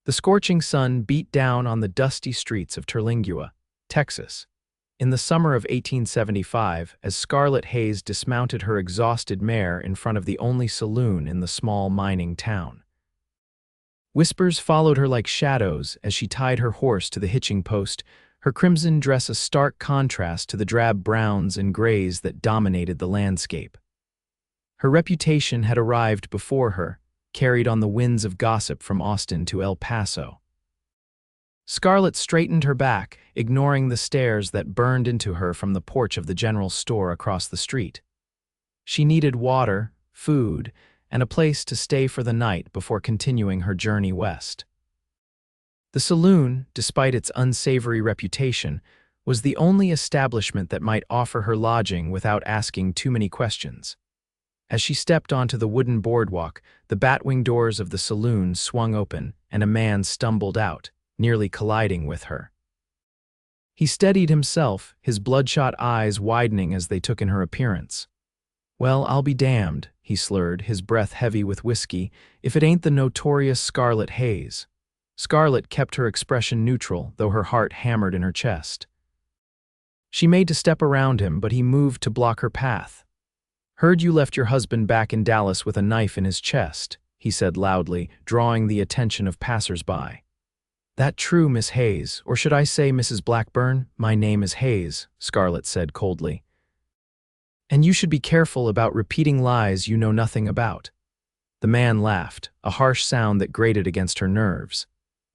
The scorching sun beat down on the dusty streets of Terlingua, Texas, in the summer of 1875 as Scarlett Hayes dismounted her exhausted mare in front of the only saloon in the small mining town. Whispers followed her like shadows as she tied her horse to the hitching post, her crimson dress a stark contrast to the drab browns and grays that dominated the landscape. Her reputation had arrived before her, carried on the winds of gossip from Austin to El Paso. Scarlett straightened her back, ignoring the stares that burned into her from the porch of the general store across the street. She needed water, food, and a place to stay for the night before continuing her journey west. The saloon, despite its unsavory reputation, was the only establishment that might offer her lodging without asking too many questions. As she stepped onto the wooden boardwalk, the batwing doors of the saloon swung open and a man stumbled out, nearly colliding with her. He steadied himself, his bloodshot eyes widening as they took in her appearance. "Well, I'll be damned," he slurred, his breath heavy with whiskey, "if it ain't the notorious Scarlett Hayes." Scarlett kept her expression neutral, though her heart hammered in her chest. She made to step around him, but he moved to block her path. "Heard you left your husband back in Dallas with a knife in his chest," he said loudly, drawing the attention of passers-by. "That true, Miss Hayes, or should I say Mrs. Blackburn? My name is Hayes," Scarlett said coldly. "And you should be careful about repeating lies you know nothing about." The man laughed, a harsh sound that grated against her nerves.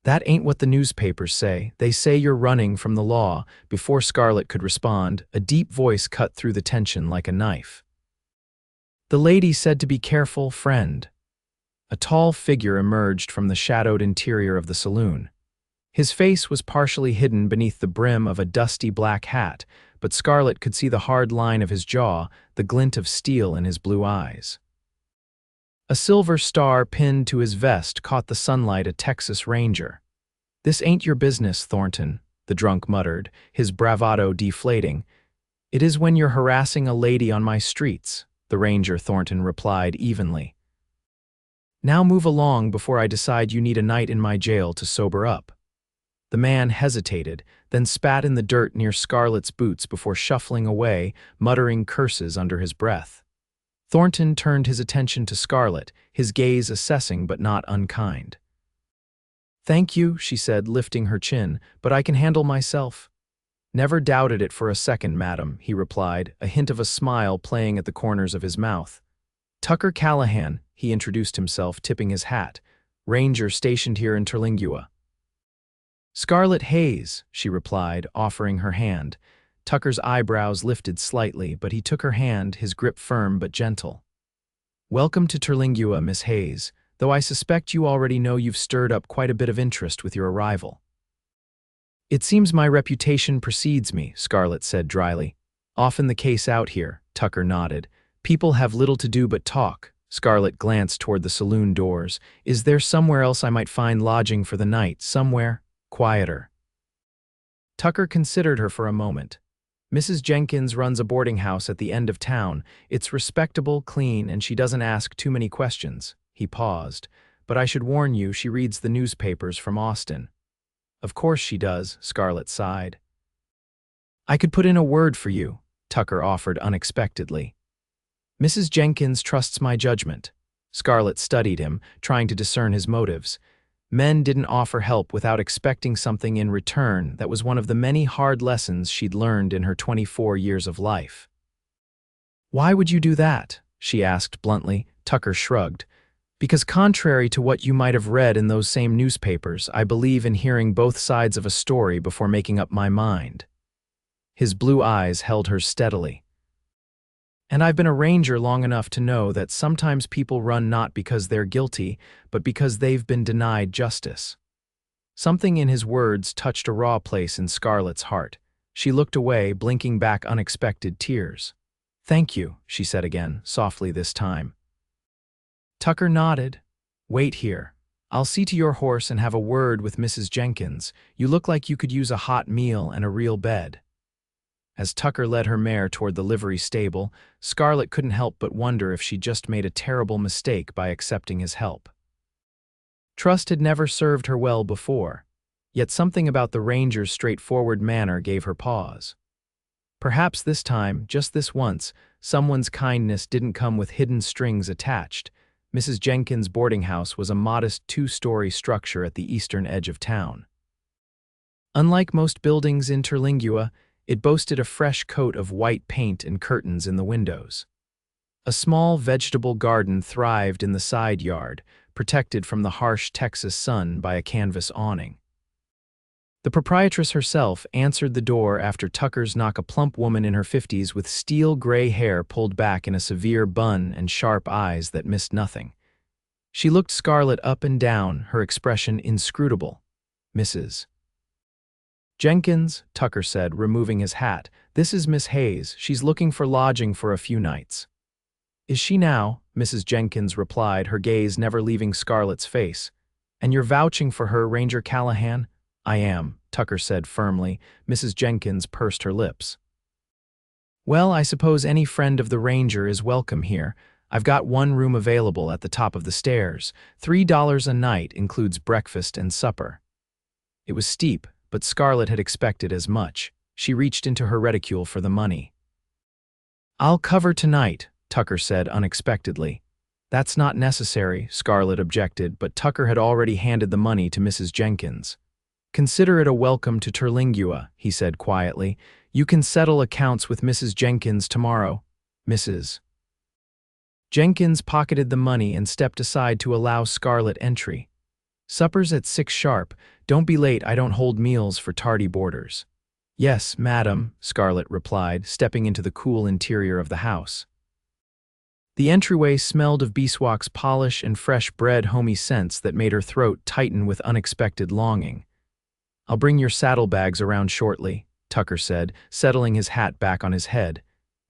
"That ain't what the newspapers say. They say you're running from the law." Before Scarlett could respond, a deep voice cut through the tension like a knife. "The lady said to be careful, friend." A tall figure emerged from the shadowed interior of the saloon. His face was partially hidden beneath the brim of a dusty black hat, but Scarlett could see the hard line of his jaw, the glint of steel in his blue eyes. A silver star pinned to his vest caught the sunlight, a Texas Ranger. "This ain't your business, Thornton," the drunk muttered, his bravado deflating. "It is when you're harassing a lady on my streets," the Ranger, Thornton replied evenly. "Now move along before I decide you need a night in my jail to sober up." The man hesitated, then spat in the dirt near Scarlett's boots before shuffling away, muttering curses under his breath. Thornton turned his attention to Scarlett, his gaze assessing but not unkind. "Thank you," she said, lifting her chin, "but I can handle myself." "Never doubted it for a second, madam," he replied, a hint of a smile playing at the corners of his mouth. "Tucker Callahan," he introduced himself, tipping his hat, "Ranger stationed here in Terlingua." "Scarlett Hayes," she replied, offering her hand. Tucker's eyebrows lifted slightly, but he took her hand, his grip firm but gentle. "Welcome to Terlingua, Miss Hayes, though I suspect you already know you've stirred up quite a bit of interest with your arrival." "It seems my reputation precedes me," Scarlett said dryly. "Often the case out here," Tucker nodded. "People have little to do but talk." Scarlett glanced toward the saloon doors. "Is there somewhere else I might find lodging for the night, somewhere quieter?" Tucker considered her for a moment. "Mrs. Jenkins runs a boarding house at the end of town. It's respectable, clean, and she doesn't ask too many questions." He paused. "But I should warn you, she reads the newspapers from Austin." "Of course she does," Scarlett sighed. "I could put in a word for you," Tucker offered unexpectedly. "Mrs. Jenkins trusts my judgment." Scarlett studied him, trying to discern his motives. Men didn't offer help without expecting something in return. That was one of the many hard lessons she'd learned in her 24 years of life. "Why would you do that?" she asked bluntly. Tucker shrugged. "Because contrary to what you might have read in those same newspapers, I believe in hearing both sides of a story before making up my mind." His blue eyes held hers steadily. "And I've been a ranger long enough to know that sometimes people run not because they're guilty, but because they've been denied justice." Something in his words touched a raw place in Scarlett's heart. She looked away, blinking back unexpected tears. "Thank you," she said again, softly this time. Tucker nodded. "Wait here. I'll see to your horse and have a word with Mrs. Jenkins. You look like you could use a hot meal and a real bed." As Tucker led her mare toward the livery stable, Scarlett couldn't help but wonder if she'd just made a terrible mistake by accepting his help. Trust had never served her well before, yet something about the ranger's straightforward manner gave her pause. Perhaps this time, just this once, someone's kindness didn't come with hidden strings attached. Mrs. Jenkins' boarding house was a modest two-story structure at the eastern edge of town. Unlike most buildings in Terlingua, it boasted a fresh coat of white paint and curtains in the windows. A small vegetable garden thrived in the side yard, protected from the harsh Texas sun by a canvas awning. The proprietress herself answered the door after Tucker's knock, a plump woman in her 50s with steel-gray hair pulled back in a severe bun and sharp eyes that missed nothing. She looked Scarlett up and down, her expression inscrutable. "Mrs. Jenkins," Tucker said, removing his hat. "This is Miss Hayes. She's looking for lodging for a few nights." "Is she now?" Mrs. Jenkins replied, her gaze never leaving Scarlett's face. "And you're vouching for her, Ranger Callahan?" "I am," Tucker said firmly. Mrs. Jenkins pursed her lips. "Well, I suppose any friend of the Ranger is welcome here. I've got one room available at the top of the stairs. $3 a night, includes breakfast and supper." It was steep, but Scarlett had expected as much. She reached into her reticule for the money. "I'll cover tonight," Tucker said unexpectedly. "That's not necessary," Scarlett objected, but Tucker had already handed the money to Mrs. Jenkins. "Consider it a welcome to Terlingua," he said quietly. "You can settle accounts with Mrs. Jenkins tomorrow." Mrs. Jenkins pocketed the money and stepped aside to allow Scarlett entry. "Supper's at 6 sharp. Don't be late, I don't hold meals for tardy boarders." "Yes, madam," Scarlett replied, stepping into the cool interior of the house. The entryway smelled of beeswax polish and fresh bread, homey scents that made her throat tighten with unexpected longing. "I'll bring your saddlebags around shortly," Tucker said, settling his hat back on his head.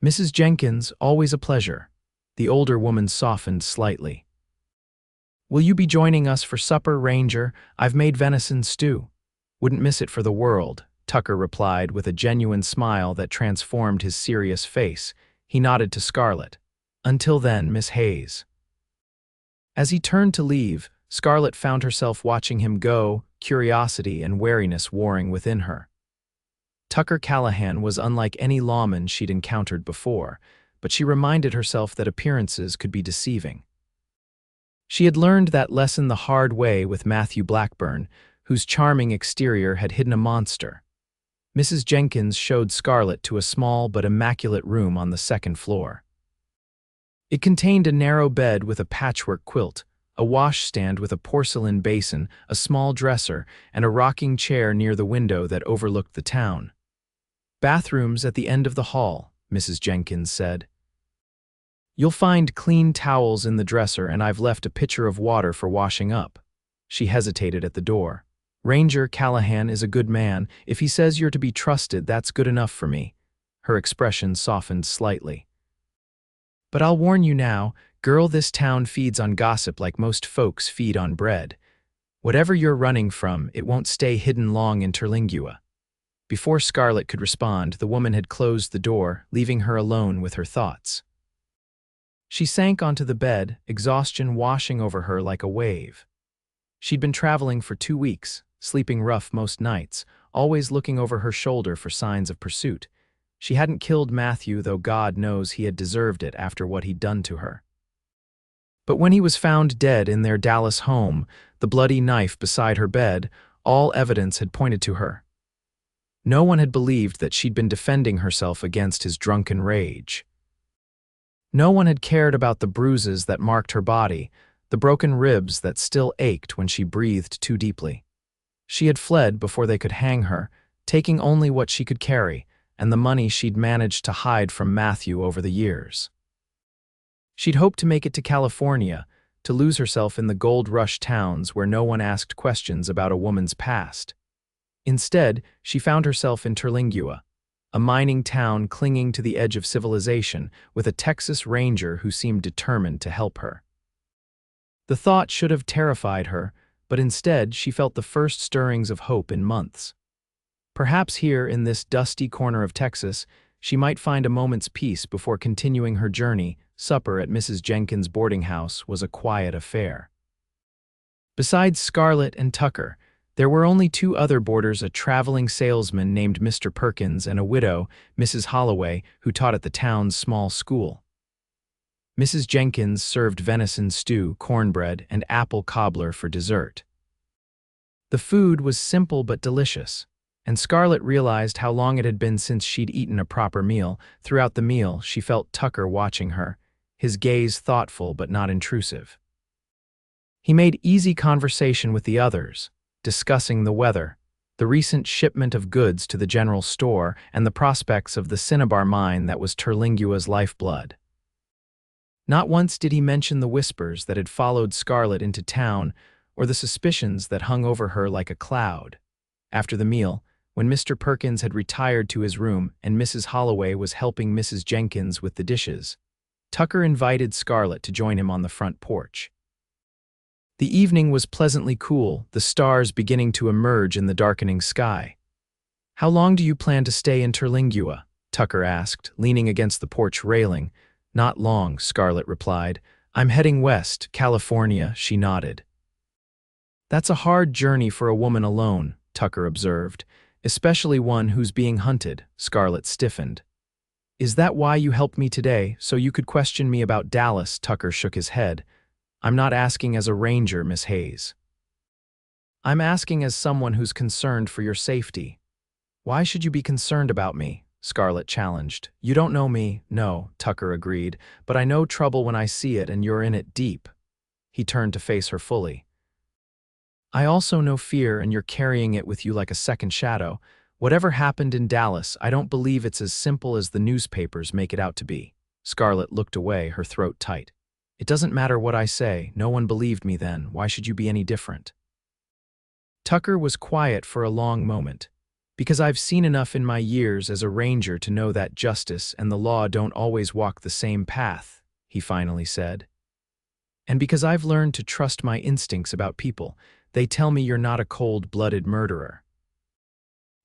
"Mrs. Jenkins, always a pleasure." The older woman softened slightly. "Will you be joining us for supper, Ranger? I've made venison stew." "Wouldn't miss it for the world," Tucker replied with a genuine smile that transformed his serious face. He nodded to Scarlett. "Until then, Miss Hayes." As he turned to leave, Scarlett found herself watching him go, curiosity and wariness warring within her. Tucker Callahan was unlike any lawman she'd encountered before, but she reminded herself that appearances could be deceiving. She had learned that lesson the hard way with Matthew Blackburn, whose charming exterior had hidden a monster. Mrs. Jenkins showed Scarlett to a small but immaculate room on the second floor. It contained a narrow bed with a patchwork quilt, a washstand with a porcelain basin, a small dresser, and a rocking chair near the window that overlooked the town. "Bathrooms at the end of the hall," Mrs. Jenkins said. "You'll find clean towels in the dresser, and I've left a pitcher of water for washing up." She hesitated at the door. "Ranger Callahan is a good man. If he says you're to be trusted, that's good enough for me." Her expression softened slightly. "But I'll warn you now, girl, this town feeds on gossip like most folks feed on bread. Whatever you're running from, it won't stay hidden long in Terlingua." Before Scarlett could respond, the woman had closed the door, leaving her alone with her thoughts. She sank onto the bed, exhaustion washing over her like a wave. She'd been traveling for 2 weeks, sleeping rough most nights, always looking over her shoulder for signs of pursuit. She hadn't killed Matthew, though God knows he had deserved it after what he'd done to her. But when he was found dead in their Dallas home, the bloody knife beside her bed, all evidence had pointed to her. No one had believed that she'd been defending herself against his drunken rage. No one had cared about the bruises that marked her body, the broken ribs that still ached when she breathed too deeply. She had fled before they could hang her, taking only what she could carry, and the money she'd managed to hide from Matthew over the years. She'd hoped to make it to California, to lose herself in the gold rush towns where no one asked questions about a woman's past. Instead, she found herself in Terlingua, a mining town clinging to the edge of civilization, with a Texas Ranger who seemed determined to help her. The thought should have terrified her, but instead she felt the first stirrings of hope in months. Perhaps here in this dusty corner of Texas, she might find a moment's peace before continuing her journey. Supper at Mrs. Jenkins' boarding house was a quiet affair. Besides Scarlett and Tucker, there were only two other boarders, a traveling salesman named Mr. Perkins and a widow, Mrs. Holloway, who taught at the town's small school. Mrs. Jenkins served venison stew, cornbread, and apple cobbler for dessert. The food was simple but delicious, and Scarlett realized how long it had been since she'd eaten a proper meal. Throughout the meal, she felt Tucker watching her, his gaze thoughtful but not intrusive. He made easy conversation with the others, discussing the weather, the recent shipment of goods to the general store, and the prospects of the cinnabar mine that was Terlingua's lifeblood. Not once did he mention the whispers that had followed Scarlett into town or the suspicions that hung over her like a cloud. After the meal, when Mr. Perkins had retired to his room and Mrs. Holloway was helping Mrs. Jenkins with the dishes, Tucker invited Scarlett to join him on the front porch. The evening was pleasantly cool, the stars beginning to emerge in the darkening sky. "How long do you plan to stay in Terlingua?" Tucker asked, leaning against the porch railing. "Not long," Scarlett replied. "I'm heading west, California," she nodded. "That's a hard journey for a woman alone," Tucker observed, "especially one who's being hunted." Scarlett stiffened. "Is that why you helped me today, so you could question me about Dallas?" Tucker shook his head. "I'm not asking as a ranger, Miss Hayes. I'm asking as someone who's concerned for your safety." "Why should you be concerned about me?" Scarlett challenged. "You don't know me." "No," Tucker agreed, "but I know trouble when I see it, and you're in it deep." He turned to face her fully. "I also know fear, and you're carrying it with you like a second shadow. Whatever happened in Dallas, I don't believe it's as simple as the newspapers make it out to be." Scarlett looked away, her throat tight. "It doesn't matter what I say. No one believed me then. Why should you be any different?" Tucker was quiet for a long moment. "Because I've seen enough in my years as a ranger to know that justice and the law don't always walk the same path," he finally said. "And because I've learned to trust my instincts about people. They tell me you're not a cold-blooded murderer."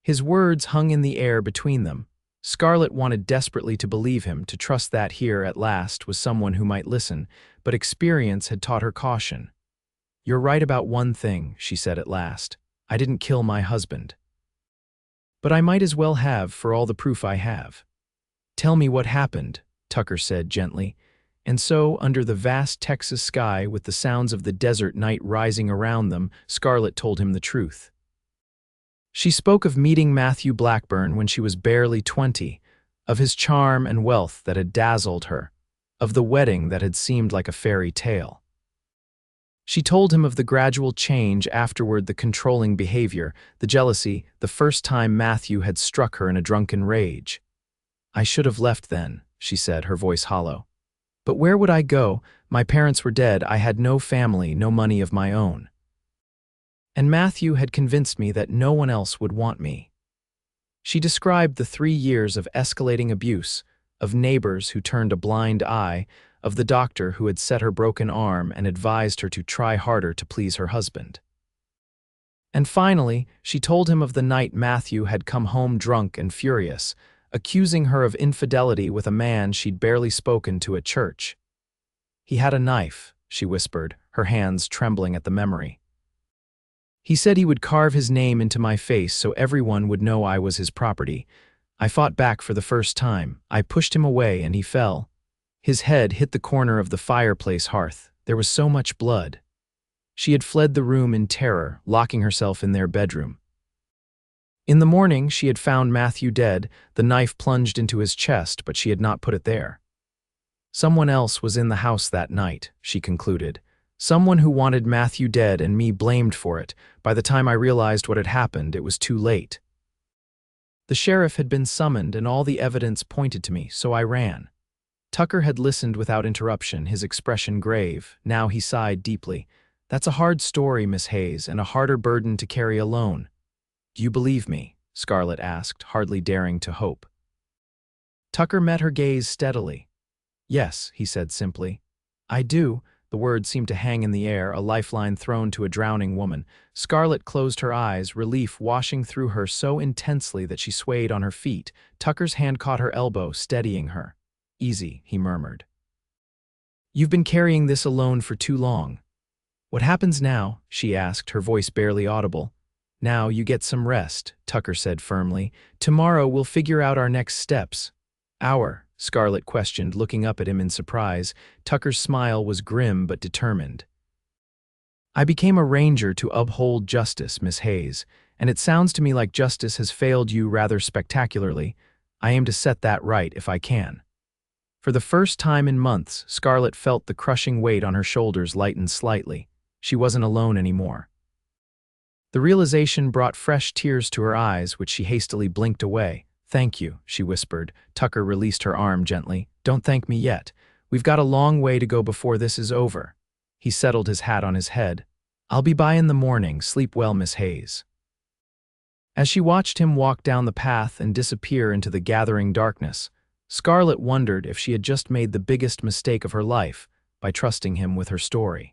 His words hung in the air between them. Scarlett wanted desperately to believe him, to trust that here, at last, was someone who might listen, but experience had taught her caution. "You're right about one thing," she said at last. "I didn't kill my husband. But I might as well have, for all the proof I have." "Tell me what happened," Tucker said gently. And so, under the vast Texas sky, with the sounds of the desert night rising around them, Scarlett told him the truth. She spoke of meeting Matthew Blackburn when she was barely 20, of his charm and wealth that had dazzled her, of the wedding that had seemed like a fairy tale. She told him of the gradual change afterward, the controlling behavior, the jealousy, the first time Matthew had struck her in a drunken rage. "I should have left then," she said, her voice hollow. "But where would I go? My parents were dead. I had no family, no money of my own. And Matthew had convinced me that no one else would want me." She described the 3 years of escalating abuse, of neighbors who turned a blind eye, of the doctor who had set her broken arm and advised her to try harder to please her husband. And finally, she told him of the night Matthew had come home drunk and furious, accusing her of infidelity with a man she'd barely spoken to at church. "He had a knife," she whispered, her hands trembling at the memory. "He said he would carve his name into my face so everyone would know I was his property. I fought back for the first time. I pushed him away and he fell. His head hit the corner of the fireplace hearth. There was so much blood." She had fled the room in terror, locking herself in their bedroom. In the morning, she had found Matthew dead, the knife plunged into his chest, but she had not put it there. "Someone else was in the house that night," she concluded. "Someone who wanted Matthew dead and me blamed for it. By the time I realized what had happened, it was too late. The sheriff had been summoned and all the evidence pointed to me, so I ran." Tucker had listened without interruption, his expression grave. Now he sighed deeply. "That's a hard story, Miss Hayes, and a harder burden to carry alone." "Do you believe me?" Scarlett asked, hardly daring to hope. Tucker met her gaze steadily. "Yes," he said simply. "I do." The words seemed to hang in the air, a lifeline thrown to a drowning woman. Scarlett closed her eyes, relief washing through her so intensely that she swayed on her feet. Tucker's hand caught her elbow, steadying her. "Easy," he murmured. "You've been carrying this alone for too long. "What happens now?" she asked, her voice barely audible. "Now you get some rest," Tucker said firmly. "Tomorrow we'll figure out our next steps." Scarlett questioned, looking up at him in surprise. Tucker's smile was grim but determined. "I became a ranger to uphold justice, Miss Hayes, and it sounds to me like justice has failed you rather spectacularly. I aim to set that right if I can." For the first time in months, Scarlett felt the crushing weight on her shoulders lighten slightly. She wasn't alone anymore. The realization brought fresh tears to her eyes, which she hastily blinked away. "Thank you," she whispered. Tucker released her arm gently. "Don't thank me yet. We've got a long way to go before this is over." He settled his hat on his head. "I'll be by in the morning. Sleep well, Miss Hayes." As she watched him walk down the path and disappear into the gathering darkness, Scarlett wondered if she had just made the biggest mistake of her life by trusting him with her story.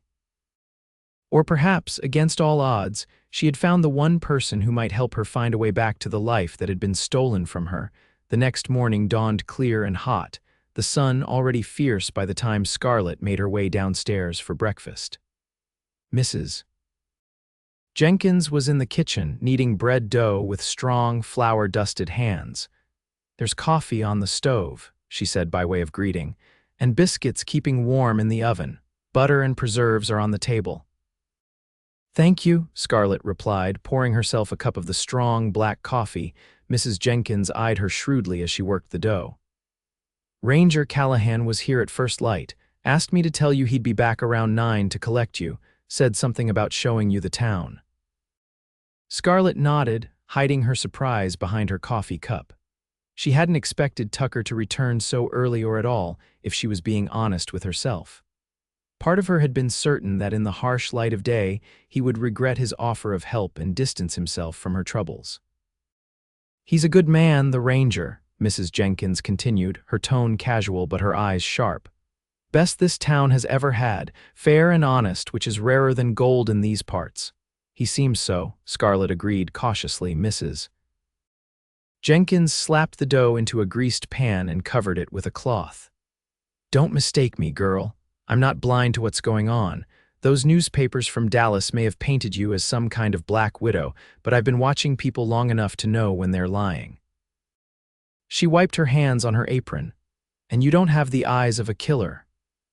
Or perhaps, against all odds, she had found the one person who might help her find a way back to the life that had been stolen from her. The next morning dawned clear and hot, the sun already fierce by the time Scarlett made her way downstairs for breakfast. Mrs. Jenkins was in the kitchen, kneading bread dough with strong, flour-dusted hands. "There's coffee on the stove," she said by way of greeting, "and biscuits keeping warm in the oven. Butter and preserves are on the table." "Thank you," Scarlett replied, pouring herself a cup of the strong, black coffee. Mrs. Jenkins eyed her shrewdly as she worked the dough. "Ranger Callahan was here at first light, asked me to tell you he'd be back around 9 to collect you, said something about showing you the town." Scarlett nodded, hiding her surprise behind her coffee cup. She hadn't expected Tucker to return so early or at all, if she was being honest with herself. Part of her had been certain that in the harsh light of day, he would regret his offer of help and distance himself from her troubles. "He's a good man, the ranger," Mrs. Jenkins continued, her tone casual but her eyes sharp. "Best this town has ever had, fair and honest, which is rarer than gold in these parts." "He seems so," Scarlett agreed cautiously. Mrs. Jenkins slapped the dough into a greased pan and covered it with a cloth. "Don't mistake me, girl. I'm not blind to what's going on. Those newspapers from Dallas may have painted you as some kind of black widow, but I've been watching people long enough to know when they're lying." She wiped her hands on her apron. "And you don't have the eyes of a killer."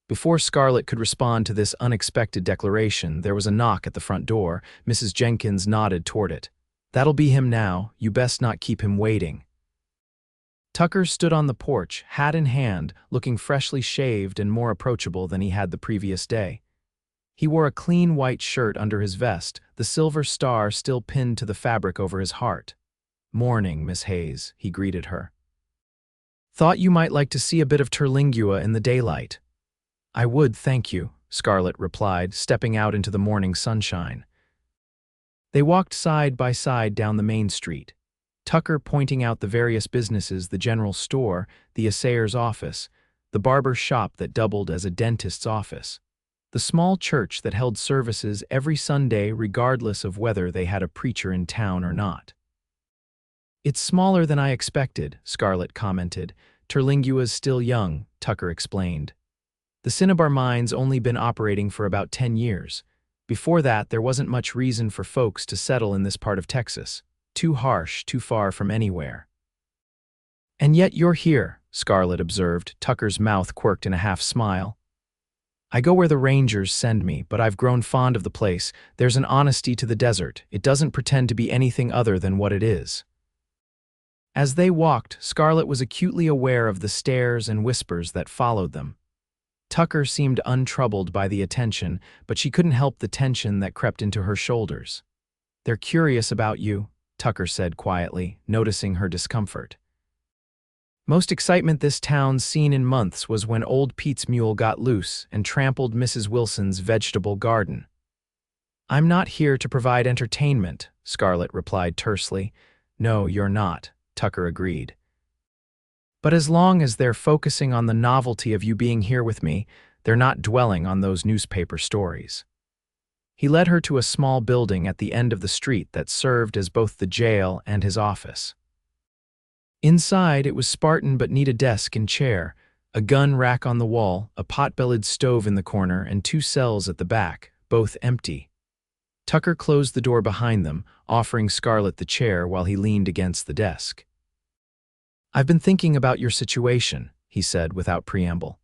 Before Scarlett could respond to this unexpected declaration, there was a knock at the front door. Mrs. Jenkins nodded toward it. "That'll be him now. You best not keep him waiting." Tucker stood on the porch, hat in hand, looking freshly shaved and more approachable than he had the previous day. He wore a clean white shirt under his vest, the silver star still pinned to the fabric over his heart. "Morning, Miss Hayes," he greeted her. "Thought you might like to see a bit of Terlingua in the daylight." "I would, thank you," Scarlett replied, stepping out into the morning sunshine. They walked side by side down the main street, Tucker pointing out the various businesses: the general store, the assayer's office, the barber's shop that doubled as a dentist's office, the small church that held services every Sunday regardless of whether they had a preacher in town or not. "It's smaller than I expected," Scarlett commented. "Terlingua's still young," Tucker explained. "The Cinnabar mine's only been operating for about 10 years. Before that, there wasn't much reason for folks to settle in this part of Texas. Too harsh, too far from anywhere." "And yet you're here," Scarlett observed, Tucker's mouth quirked in a half-smile. "I go where the rangers send me, but I've grown fond of the place. There's an honesty to the desert. It doesn't pretend to be anything other than what it is." As they walked, Scarlett was acutely aware of the stares and whispers that followed them. Tucker seemed untroubled by the attention, but she couldn't help the tension that crept into her shoulders. "They're curious about you," Tucker said quietly, noticing her discomfort. "Most excitement this town's seen in months was when old Pete's mule got loose and trampled Mrs. Wilson's vegetable garden." "I'm not here to provide entertainment," Scarlett replied tersely. "No, you're not," Tucker agreed. "But as long as they're focusing on the novelty of you being here with me, they're not dwelling on those newspaper stories." He led her to a small building at the end of the street that served as both the jail and his office. Inside, it was Spartan but neat: a desk and chair, a gun rack on the wall, a pot-bellied stove in the corner, and 2 cells at the back, both empty. Tucker closed the door behind them, offering Scarlett the chair while he leaned against the desk. "I've been thinking about your situation," he said without preamble.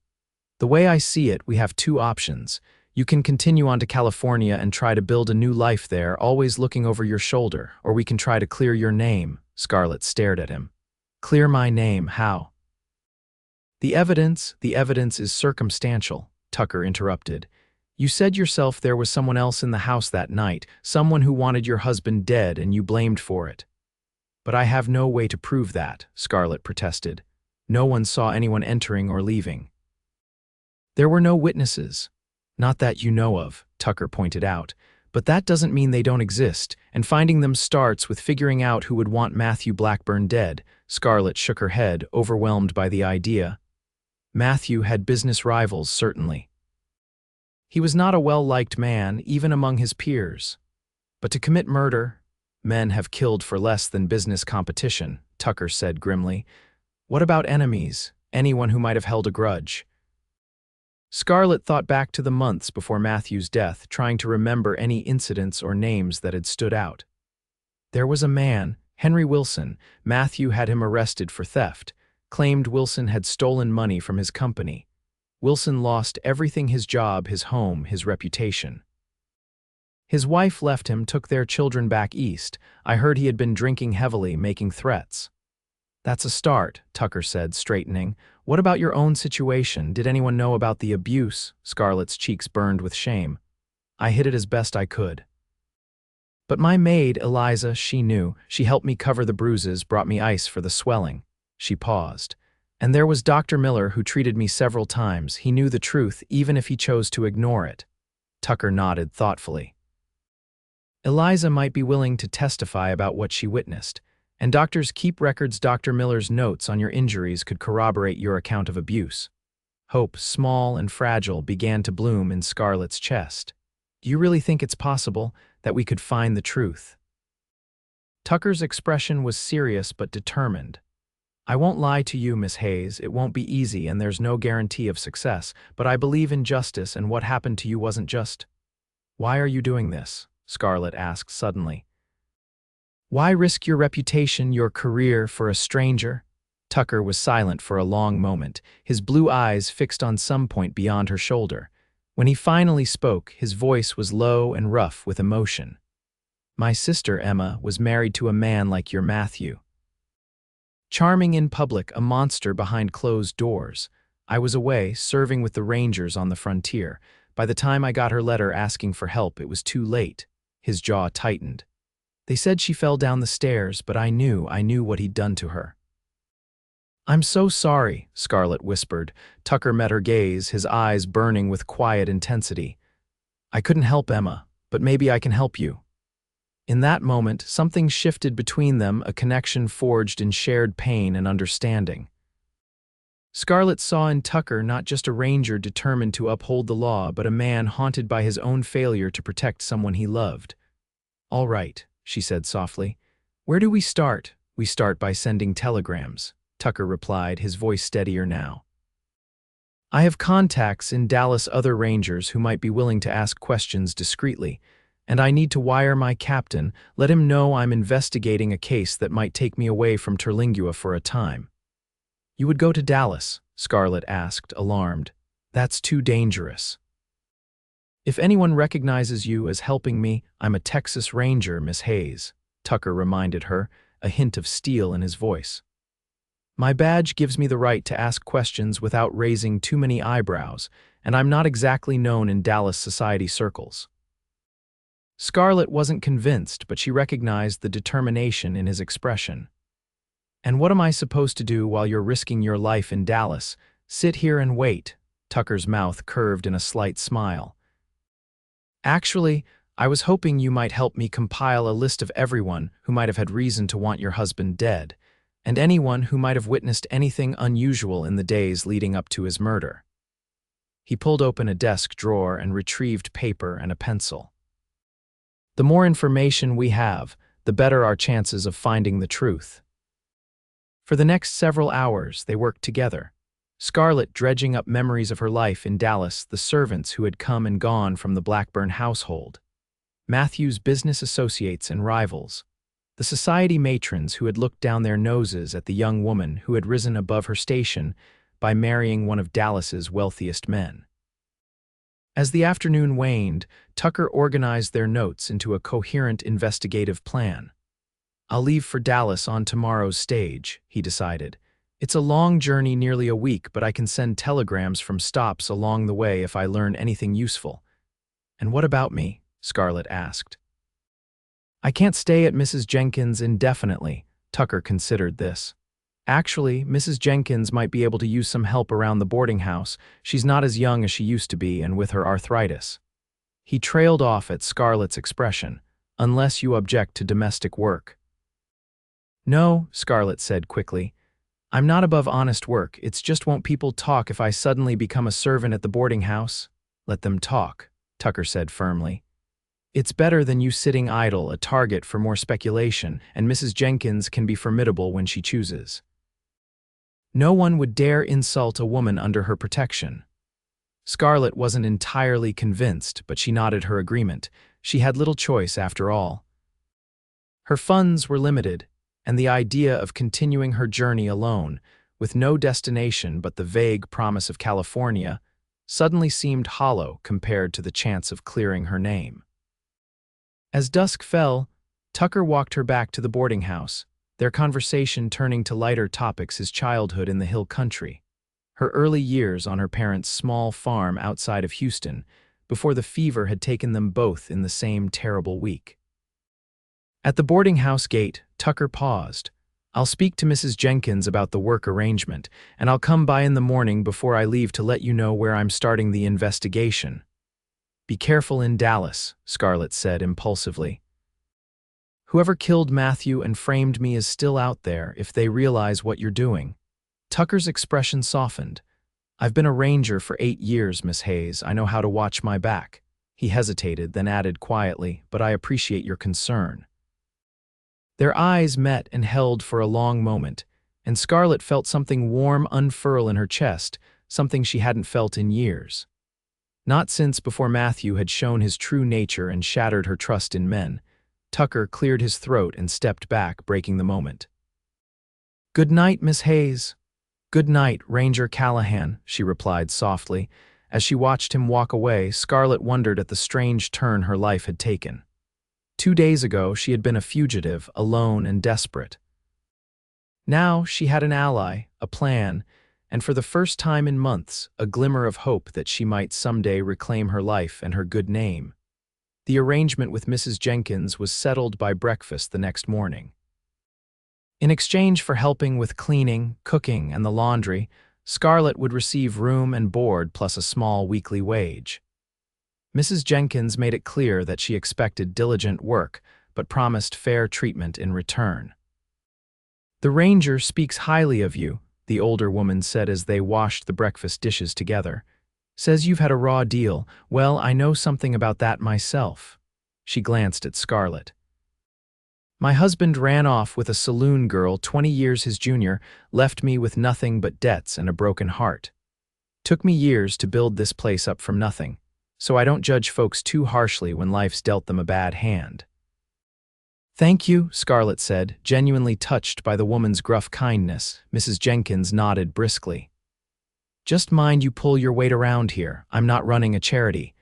"The way I see it, we have two options. You can continue on to California and try to build a new life there, always looking over your shoulder, or we can try to clear your name." Scarlett stared at him. "Clear my name, how?" The evidence is circumstantial," Tucker interrupted. "You said yourself there was someone else in the house that night, someone who wanted your husband dead and you blamed for it." "But I have no way to prove that," Scarlett protested. "No one saw anyone entering or leaving." "There were no witnesses." "Not that you know of," Tucker pointed out. "But that doesn't mean they don't exist, and finding them starts with figuring out who would want Matthew Blackburn dead." Scarlett shook her head, overwhelmed by the idea. Matthew had business rivals, certainly. He was not a well-liked man, even among his peers. But to commit murder, men have killed for less than business competition, Tucker said grimly. What about enemies, anyone who might have held a grudge? Scarlett thought back to the months before Matthew's death, trying to remember any incidents or names that had stood out. There was a man, Henry Wilson. Matthew had him arrested for theft, claimed Wilson had stolen money from his company. Wilson lost everything: his job, his home, his reputation. His wife left him, took their children back east. I heard he had been drinking heavily, making threats. That's a start, Tucker said, straightening. What about your own situation? Did anyone know about the abuse? Scarlett's cheeks burned with shame. I hid it as best I could. But my maid, Eliza, she knew. She helped me cover the bruises, brought me ice for the swelling. She paused. And there was Dr. Miller, who treated me several times. He knew the truth, even if he chose to ignore it. Tucker nodded thoughtfully. Eliza might be willing to testify about what she witnessed, and doctors keep records. Dr. Miller's notes on your injuries could corroborate your account of abuse. Hope, small and fragile, began to bloom in Scarlett's chest. Do you really think it's possible that we could find the truth? Tucker's expression was serious but determined. I won't lie to you, Miss Hayes. It won't be easy and there's no guarantee of success, but I believe in justice, and what happened to you wasn't just. Why are you doing this? Scarlett asked suddenly. Why risk your reputation, your career, for a stranger? Tucker was silent for a long moment, his blue eyes fixed on some point beyond her shoulder. When he finally spoke, his voice was low and rough with emotion. My sister, Emma, was married to a man like your Matthew. Charming in public, a monster behind closed doors. I was away, serving with the Rangers on the frontier. By the time I got her letter asking for help, it was too late. His jaw tightened. They said she fell down the stairs, but I knew what he'd done to her. I'm so sorry, Scarlett whispered. Tucker met her gaze, his eyes burning with quiet intensity. I couldn't help Emma, but maybe I can help you. In that moment, something shifted between them, a connection forged in shared pain and understanding. Scarlett saw in Tucker not just a ranger determined to uphold the law, but a man haunted by his own failure to protect someone he loved. All right, she said softly. Where do we start? We start by sending telegrams, Tucker replied, his voice steadier now. I have contacts in Dallas, other rangers who might be willing to ask questions discreetly, and I need to wire my captain, let him know I'm investigating a case that might take me away from Terlingua for a time. You would go to Dallas? Scarlett asked, alarmed. That's too dangerous. If anyone recognizes you as helping me, I'm a Texas Ranger, Miss Hayes, Tucker reminded her, a hint of steel in his voice. My badge gives me the right to ask questions without raising too many eyebrows, and I'm not exactly known in Dallas society circles. Scarlett wasn't convinced, but she recognized the determination in his expression. And what am I supposed to do while you're risking your life in Dallas? Sit here and wait. Tucker's mouth curved in a slight smile. Actually, I was hoping you might help me compile a list of everyone who might have had reason to want your husband dead, and anyone who might have witnessed anything unusual in the days leading up to his murder. He pulled open a desk drawer and retrieved paper and a pencil. The more information we have, the better our chances of finding the truth. For the next several hours, they worked together. Scarlett dredging up memories of her life in Dallas, the servants who had come and gone from the Blackburn household, Matthew's business associates and rivals, the society matrons who had looked down their noses at the young woman who had risen above her station by marrying one of Dallas's wealthiest men. As the afternoon waned, Tucker organized their notes into a coherent investigative plan. "I'll leave for Dallas on tomorrow's stage," he decided. "It's a long journey, nearly a week, but I can send telegrams from stops along the way if I learn anything useful." "And what about me?" Scarlett asked. "I can't stay at Mrs. Jenkins indefinitely." Tucker considered this. "Actually, Mrs. Jenkins might be able to use some help around the boarding house. She's not as young as she used to be, and with her arthritis." He trailed off at Scarlett's expression. "Unless you object to domestic work." "No," Scarlett said quickly. "I'm not above honest work. It's just won't people talk if I suddenly become a servant at the boarding house?" "Let them talk," Tucker said firmly. "It's better than you sitting idle, a target for more speculation, and Mrs. Jenkins can be formidable when she chooses. No one would dare insult a woman under her protection." Scarlett wasn't entirely convinced, but she nodded her agreement. She had little choice after all. Her funds were limited, and the idea of continuing her journey alone, with no destination but the vague promise of California, suddenly seemed hollow compared to the chance of clearing her name. As dusk fell, Tucker walked her back to the boarding house, their conversation turning to lighter topics: his childhood in the hill country, her early years on her parents' small farm outside of Houston, before the fever had taken them both in the same terrible week. At the boarding house gate, Tucker paused. "I'll speak to Mrs. Jenkins about the work arrangement, and I'll come by in the morning before I leave to let you know where I'm starting the investigation." "Be careful in Dallas," Scarlett said impulsively. "Whoever killed Matthew and framed me is still out there if they realize what you're doing." Tucker's expression softened. "I've been a ranger for 8 years, Miss Hayes. I know how to watch my back." He hesitated, then added quietly, "But I appreciate your concern." Their eyes met and held for a long moment, and Scarlett felt something warm unfurl in her chest, something she hadn't felt in years. Not since before Matthew had shown his true nature and shattered her trust in men. Tucker cleared his throat and stepped back, breaking the moment. "Good night, Miss Hayes." "Good night, Ranger Callahan," she replied softly. As she watched him walk away, Scarlett wondered at the strange turn her life had taken. 2 days ago, she had been a fugitive, alone and desperate. Now she had an ally, a plan, and for the first time in months, a glimmer of hope that she might someday reclaim her life and her good name. The arrangement with Mrs. Jenkins was settled by breakfast the next morning. In exchange for helping with cleaning, cooking, and the laundry, Scarlett would receive room and board plus a small weekly wage. Mrs. Jenkins made it clear that she expected diligent work, but promised fair treatment in return. "The Ranger speaks highly of you," the older woman said as they washed the breakfast dishes together. "Says you've had a raw deal. Well, I know something about that myself." She glanced at Scarlett. "My husband ran off with a saloon girl 20 years his junior, left me with nothing but debts and a broken heart. Took me years to build this place up from nothing, so I don't judge folks too harshly when life's dealt them a bad hand." "Thank you," Scarlett said, genuinely touched by the woman's gruff kindness. Mrs. Jenkins nodded briskly. "Just mind you pull your weight around here. I'm not running a charity."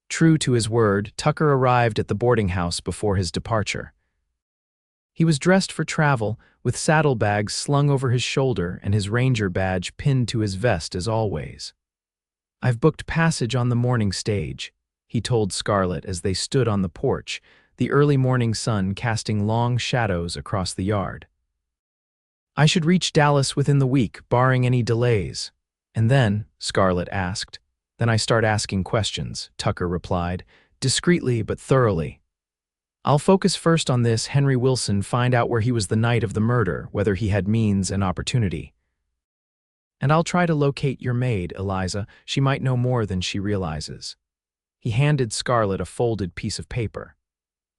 True to his word, Tucker arrived at the boarding house before his departure. He was dressed for travel, with saddlebags slung over his shoulder and his ranger badge pinned to his vest as always. "I've booked passage on the morning stage," he told Scarlett as they stood on the porch, the early morning sun casting long shadows across the yard. "I should reach Dallas within the week, barring any delays." "And then?" Scarlett asked. "Then I start asking questions," Tucker replied, discreetly but thoroughly. "I'll focus first on this Henry Wilson, find out where he was the night of the murder, whether he had means and opportunity. And I'll try to locate your maid, Eliza. She might know more than she realizes." He handed Scarlett a folded piece of paper.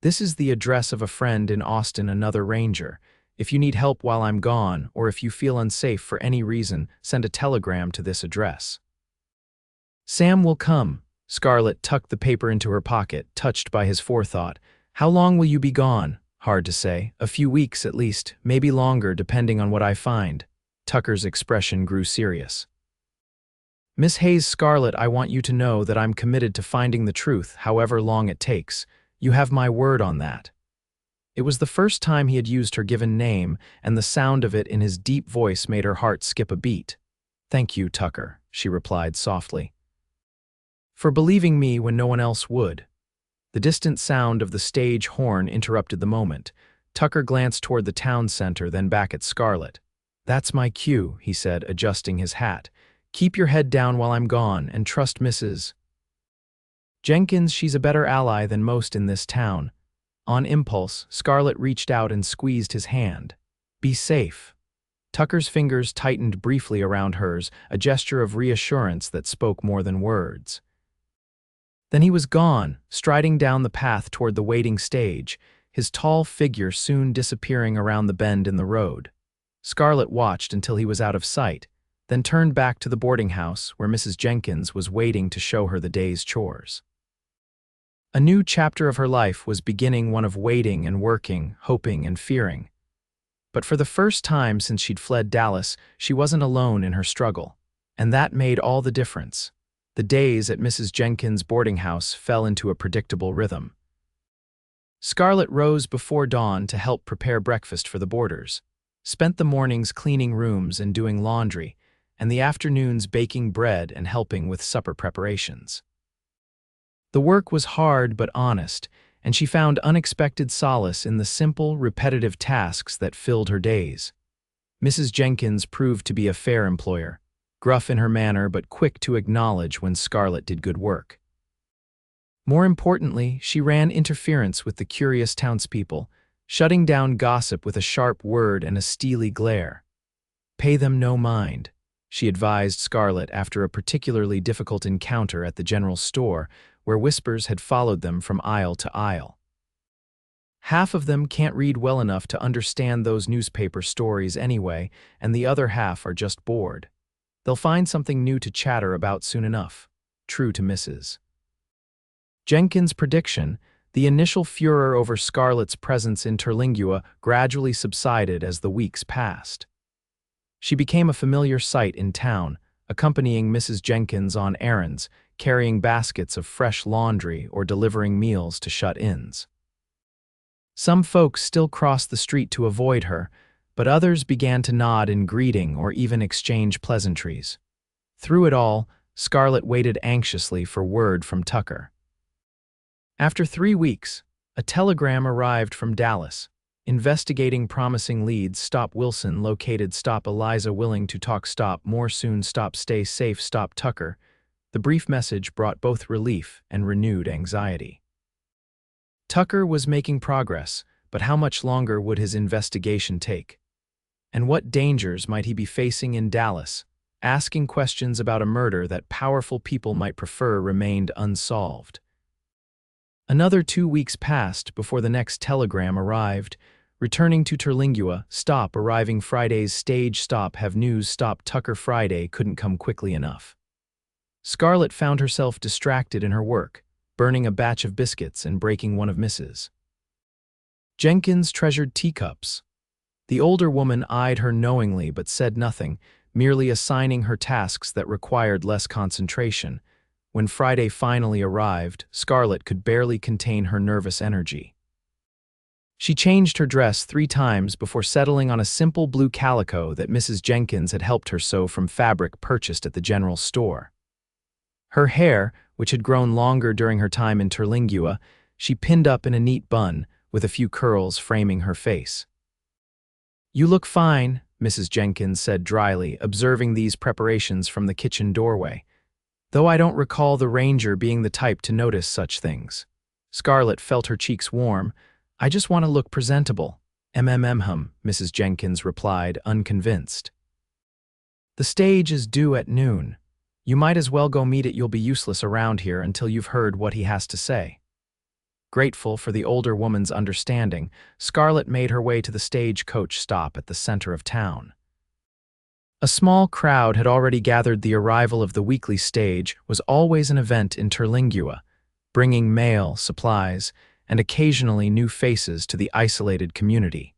"This is the address of a friend in Austin, another ranger. If you need help while I'm gone, or if you feel unsafe for any reason, send a telegram to this address. Sam will come. Scarlett tucked the paper into her pocket, touched by his forethought. How long will you be gone? Hard to say. A few weeks at least, maybe longer depending on what I find. Tucker's expression grew serious. Miss Hayes, Scarlett, I want you to know that I'm committed to finding the truth, however long it takes. You have my word on that. It was the first time he had used her given name, and the sound of it in his deep voice made her heart skip a beat. Thank you, Tucker, she replied softly. For believing me when no one else would. The distant sound of the stage horn interrupted the moment. Tucker glanced toward the town center, then back at Scarlett. That's my cue, he said, adjusting his hat. Keep your head down while I'm gone, and trust Mrs. Jenkins. She's a better ally than most in this town. On impulse, Scarlett reached out and squeezed his hand. Be safe. Tucker's fingers tightened briefly around hers, a gesture of reassurance that spoke more than words. Then he was gone, striding down the path toward the waiting stage, his tall figure soon disappearing around the bend in the road. Scarlett watched until he was out of sight, then turned back to the boarding house where Mrs. Jenkins was waiting to show her the day's chores. A new chapter of her life was beginning, one of waiting and working, hoping and fearing. But for the first time since she'd fled Dallas, she wasn't alone in her struggle, and that made all the difference. The days at Mrs. Jenkins' boarding house fell into a predictable rhythm. Scarlett rose before dawn to help prepare breakfast for the boarders, spent the mornings cleaning rooms and doing laundry, and the afternoons baking bread and helping with supper preparations. The work was hard but honest, and she found unexpected solace in the simple, repetitive tasks that filled her days. Mrs. Jenkins proved to be a fair employer, gruff in her manner but quick to acknowledge when Scarlett did good work. More importantly, she ran interference with the curious townspeople, shutting down gossip with a sharp word and a steely glare. Pay them no mind, she advised Scarlett after a particularly difficult encounter at the general store, where whispers had followed them from aisle to aisle. Half of them can't read well enough to understand those newspaper stories anyway, and the other half are just bored. They'll find something new to chatter about soon enough. True to Mrs. Jenkins' prediction, the initial furor over Scarlett's presence in Terlingua gradually subsided as the weeks passed. She became a familiar sight in town, accompanying Mrs. Jenkins on errands, carrying baskets of fresh laundry or delivering meals to shut-ins. Some folks still crossed the street to avoid her, but others began to nod in greeting or even exchange pleasantries. Through it all, Scarlett waited anxiously for word from Tucker. After 3 weeks, a telegram arrived from Dallas. Investigating promising leads. Stop Wilson located. Stop Eliza willing to talk. Stop more soon. Stop stay safe. Stop Tucker. The brief message brought both relief and renewed anxiety. Tucker was making progress, but how much longer would his investigation take? And what dangers might he be facing in Dallas? Asking questions about a murder that powerful people might prefer remained unsolved. Another 2 weeks passed before the next telegram arrived. Returning to Terlingua. Stop arriving Friday's stage stop. Have news. Stop Tucker. Friday couldn't come quickly enough. Scarlett found herself distracted in her work, burning a batch of biscuits and breaking one of Mrs. Jenkins' treasured teacups. The older woman eyed her knowingly but said nothing, merely assigning her tasks that required less concentration. When Friday finally arrived, Scarlett could barely contain her nervous energy. She changed her dress 3 times before settling on a simple blue calico that Mrs. Jenkins had helped her sew from fabric purchased at the general store. Her hair, which had grown longer during her time in Terlingua, she pinned up in a neat bun, with a few curls framing her face. You look fine, Mrs. Jenkins said dryly, observing these preparations from the kitchen doorway. Though I don't recall the Ranger being the type to notice such things. Scarlett felt her cheeks warm. I just want to look presentable. Mrs. Jenkins replied, unconvinced. The stage is due at noon. You might as well go meet it. You'll be useless around here until you've heard what he has to say. Grateful for the older woman's understanding, Scarlett made her way to the stagecoach stop at the center of town. A small crowd had already gathered. The arrival of the weekly stage was always an event in Terlingua, bringing mail, supplies, and occasionally new faces to the isolated community.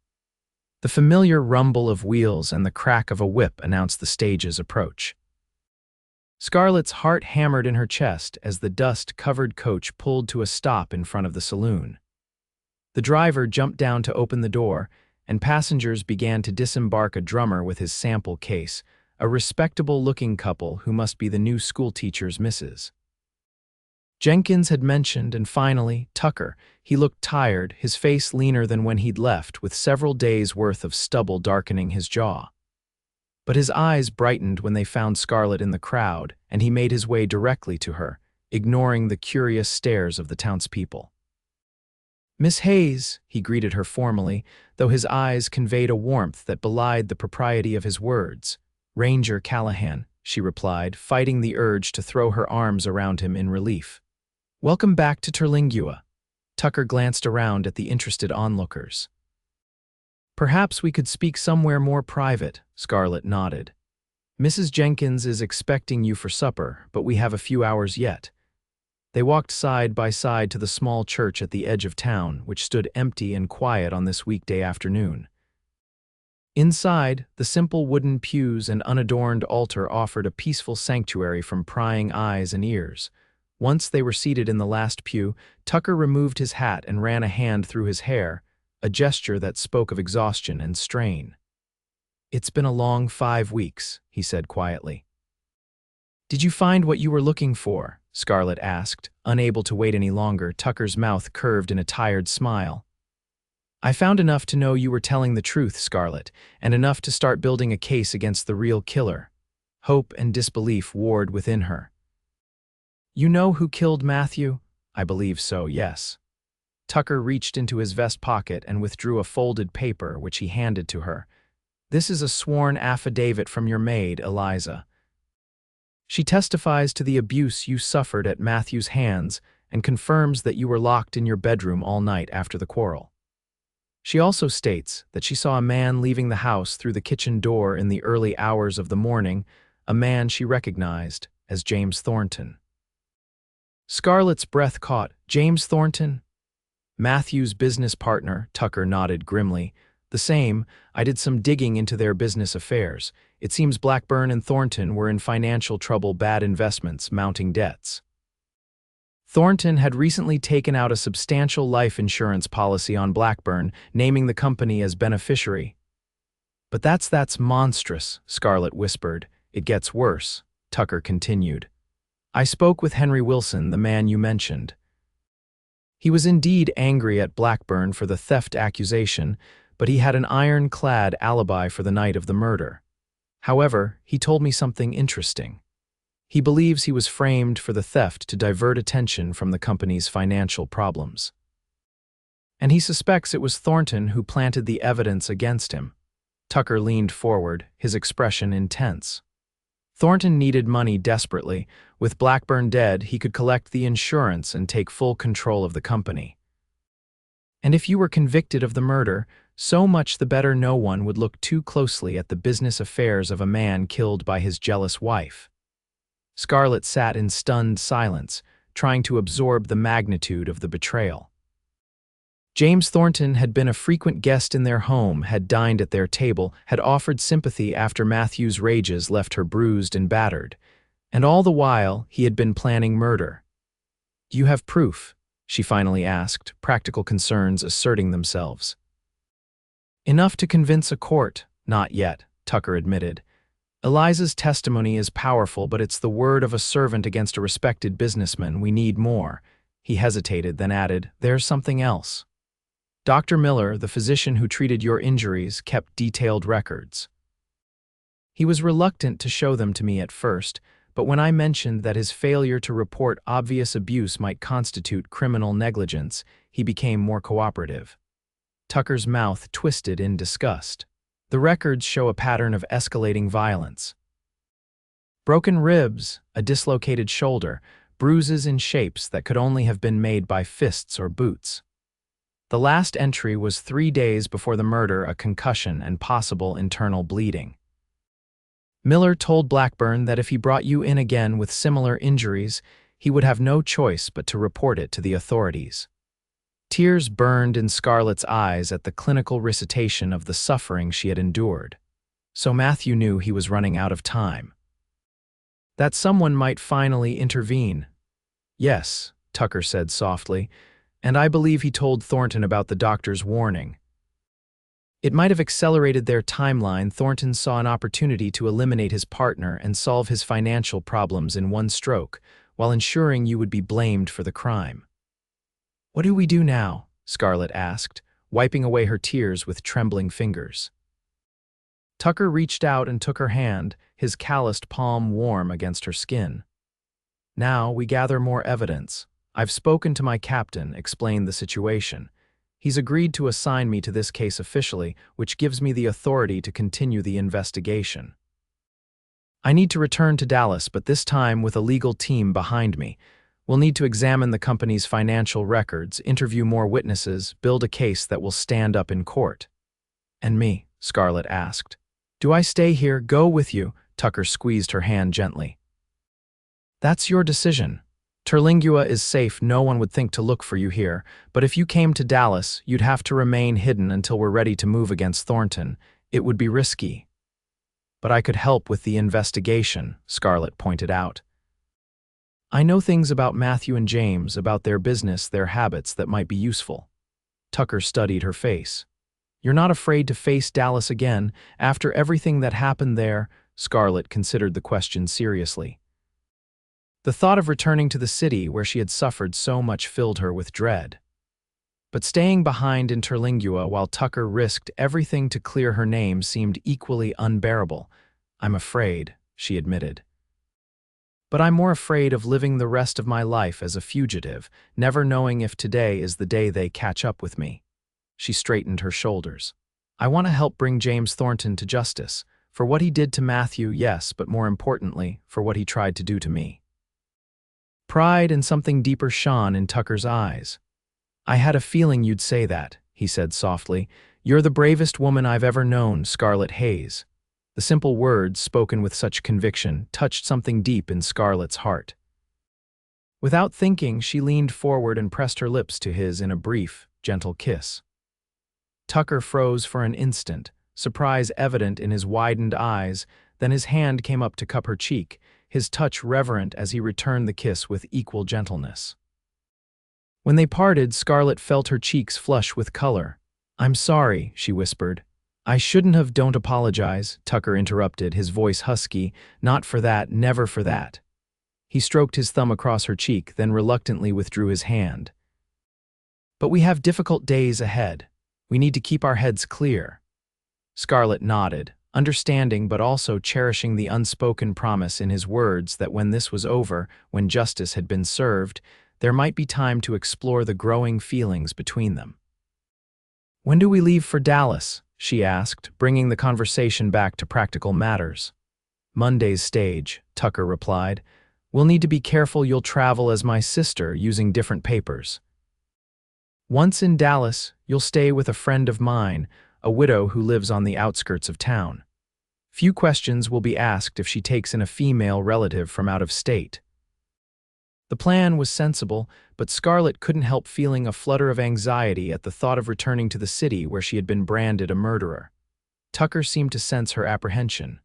The familiar rumble of wheels and the crack of a whip announced the stage's approach. Scarlett's heart hammered in her chest as the dust-covered coach pulled to a stop in front of the saloon. The driver jumped down to open the door, and passengers began to disembark. A drummer with his sample case, a respectable-looking couple who must be the new schoolteacher's missus. Jenkins had mentioned, and finally, Tucker. He looked tired, his face leaner than when he'd left, with several days' worth of stubble darkening his jaw. But his eyes brightened when they found Scarlett in the crowd, and he made his way directly to her, ignoring the curious stares of the townspeople. "Miss Hayes," he greeted her formally, though his eyes conveyed a warmth that belied the propriety of his words. "Ranger Callahan," she replied, fighting the urge to throw her arms around him in relief. "Welcome back to Terlingua." Tucker glanced around at the interested onlookers. "Perhaps we could speak somewhere more private," Scarlett nodded. "Mrs. Jenkins is expecting you for supper, but we have a few hours yet." They walked side by side to the small church at the edge of town, which stood empty and quiet on this weekday afternoon. Inside, the simple wooden pews and unadorned altar offered a peaceful sanctuary from prying eyes and ears. Once they were seated in the last pew, Tucker removed his hat and ran a hand through his hair, a gesture that spoke of exhaustion and strain. "It's been a long 5 weeks," he said quietly. "Did you find what you were looking for?" Scarlett asked, unable to wait any longer. Tucker's mouth curved in a tired smile. "I found enough to know you were telling the truth, Scarlett, and enough to start building a case against the real killer." Hope and disbelief warred within her. "You know who killed Matthew?" "I believe so, yes." Tucker reached into his vest pocket and withdrew a folded paper, which he handed to her. "This is a sworn affidavit from your maid, Eliza. She testifies to the abuse you suffered at Matthew's hands and confirms that you were locked in your bedroom all night after the quarrel. She also states that she saw a man leaving the house through the kitchen door in the early hours of the morning, a man she recognized as James Thornton." Scarlett's breath caught. "James Thornton?" "Matthew's business partner," Tucker nodded grimly. "The same. I did some digging into their business affairs. It seems Blackburn and Thornton were in financial trouble, bad investments, mounting debts. Thornton had recently taken out a substantial life insurance policy on Blackburn, naming the company as beneficiary." "But that's monstrous," Scarlett whispered. "It gets worse," Tucker continued. "I spoke with Henry Wilson, the man you mentioned. He was indeed angry at Blackburn for the theft accusation, but he had an ironclad alibi for the night of the murder. However, he told me something interesting. He believes he was framed for the theft to divert attention from the company's financial problems. And he suspects it was Thornton who planted the evidence against him." Tucker leaned forward, his expression intense. "Thornton needed money desperately. With Blackburn dead, he could collect the insurance and take full control of the company. And if you were convicted of the murder, so much the better. No one would look too closely at the business affairs of a man killed by his jealous wife." Scarlett sat in stunned silence, trying to absorb the magnitude of the betrayal. James Thornton had been a frequent guest in their home, had dined at their table, had offered sympathy after Matthew's rages left her bruised and battered. And all the while, he had been planning murder. "Do you have proof?" she finally asked, practical concerns asserting themselves. "Enough to convince a court." "Not yet," Tucker admitted. "Eliza's testimony is powerful, but it's the word of a servant against a respected businessman. We need more." He hesitated, then added, "There's something else. Dr. Miller, the physician who treated your injuries, kept detailed records. He was reluctant to show them to me at first, but when I mentioned that his failure to report obvious abuse might constitute criminal negligence, he became more cooperative." Tucker's mouth twisted in disgust. "The records show a pattern of escalating violence. Broken ribs, a dislocated shoulder, bruises in shapes that could only have been made by fists or boots. The last entry was 3 days before the murder, a concussion and possible internal bleeding. Miller told Blackburn that if he brought you in again with similar injuries, he would have no choice but to report it to the authorities. Tears burned in Scarlett's eyes at the clinical recitation of the suffering she had endured. So Matthew knew he was running out of time. That someone might finally intervene. Yes, Tucker said softly, and I believe he told Thornton about the doctor's warning. It might have accelerated their timeline. Thornton saw an opportunity to eliminate his partner and solve his financial problems in one stroke, while ensuring you would be blamed for the crime. What do we do now? Scarlett asked, wiping away her tears with trembling fingers. Tucker reached out and took her hand, his calloused palm warm against her skin. Now we gather more evidence. I've spoken to my captain, explained the situation. He's agreed to assign me to this case officially, which gives me the authority to continue the investigation. I need to return to Dallas, but this time with a legal team behind me. We'll need to examine the company's financial records, interview more witnesses, build a case that will stand up in court. And me? Scarlett asked. Do I stay here? Go with you? Tucker squeezed her hand gently. That's your decision. Terlingua is safe. No one would think to look for you here, but if you came to Dallas, you'd have to remain hidden until we're ready to move against Thornton. It would be risky. But I could help with the investigation, Scarlett pointed out. I know things about Matthew and James, about their business, their habits that might be useful. Tucker studied her face. You're not afraid to face Dallas again after everything that happened there? Scarlett considered the question seriously. The thought of returning to the city where she had suffered so much filled her with dread. But staying behind in Terlingua while Tucker risked everything to clear her name seemed equally unbearable. I'm afraid, she admitted. But I'm more afraid of living the rest of my life as a fugitive, never knowing if today is the day they catch up with me. She straightened her shoulders. I want to help bring James Thornton to justice. For what he did to Matthew, yes, but more importantly, for what he tried to do to me. Pride and something deeper shone in Tucker's eyes. I had a feeling you'd say that, he said softly. You're the bravest woman I've ever known, Scarlett Hayes. The simple words, spoken with such conviction, touched something deep in Scarlett's heart. Without thinking, she leaned forward and pressed her lips to his in a brief, gentle kiss. Tucker froze for an instant, surprise evident in his widened eyes, then his hand came up to cup her cheek, his touch reverent as he returned the kiss with equal gentleness. When they parted, Scarlett felt her cheeks flush with color. I'm sorry, she whispered. I shouldn't have. Don't apologize, Tucker interrupted, his voice husky. Not for that, never for that. He stroked his thumb across her cheek, then reluctantly withdrew his hand. But we have difficult days ahead. We need to keep our heads clear. Scarlett nodded, understanding but also cherishing the unspoken promise in his words that when this was over, when justice had been served, there might be time to explore the growing feelings between them. When do we leave for Dallas? She asked, bringing the conversation back to practical matters. Monday's stage, Tucker replied. We'll need to be careful. You'll travel as my sister, using different papers. Once in Dallas, you'll stay with a friend of mine, a widow who lives on the outskirts of town. Few questions will be asked if she takes in a female relative from out of state. The plan was sensible, but Scarlett couldn't help feeling a flutter of anxiety at the thought of returning to the city where she had been branded a murderer. Tucker seemed to sense her apprehension.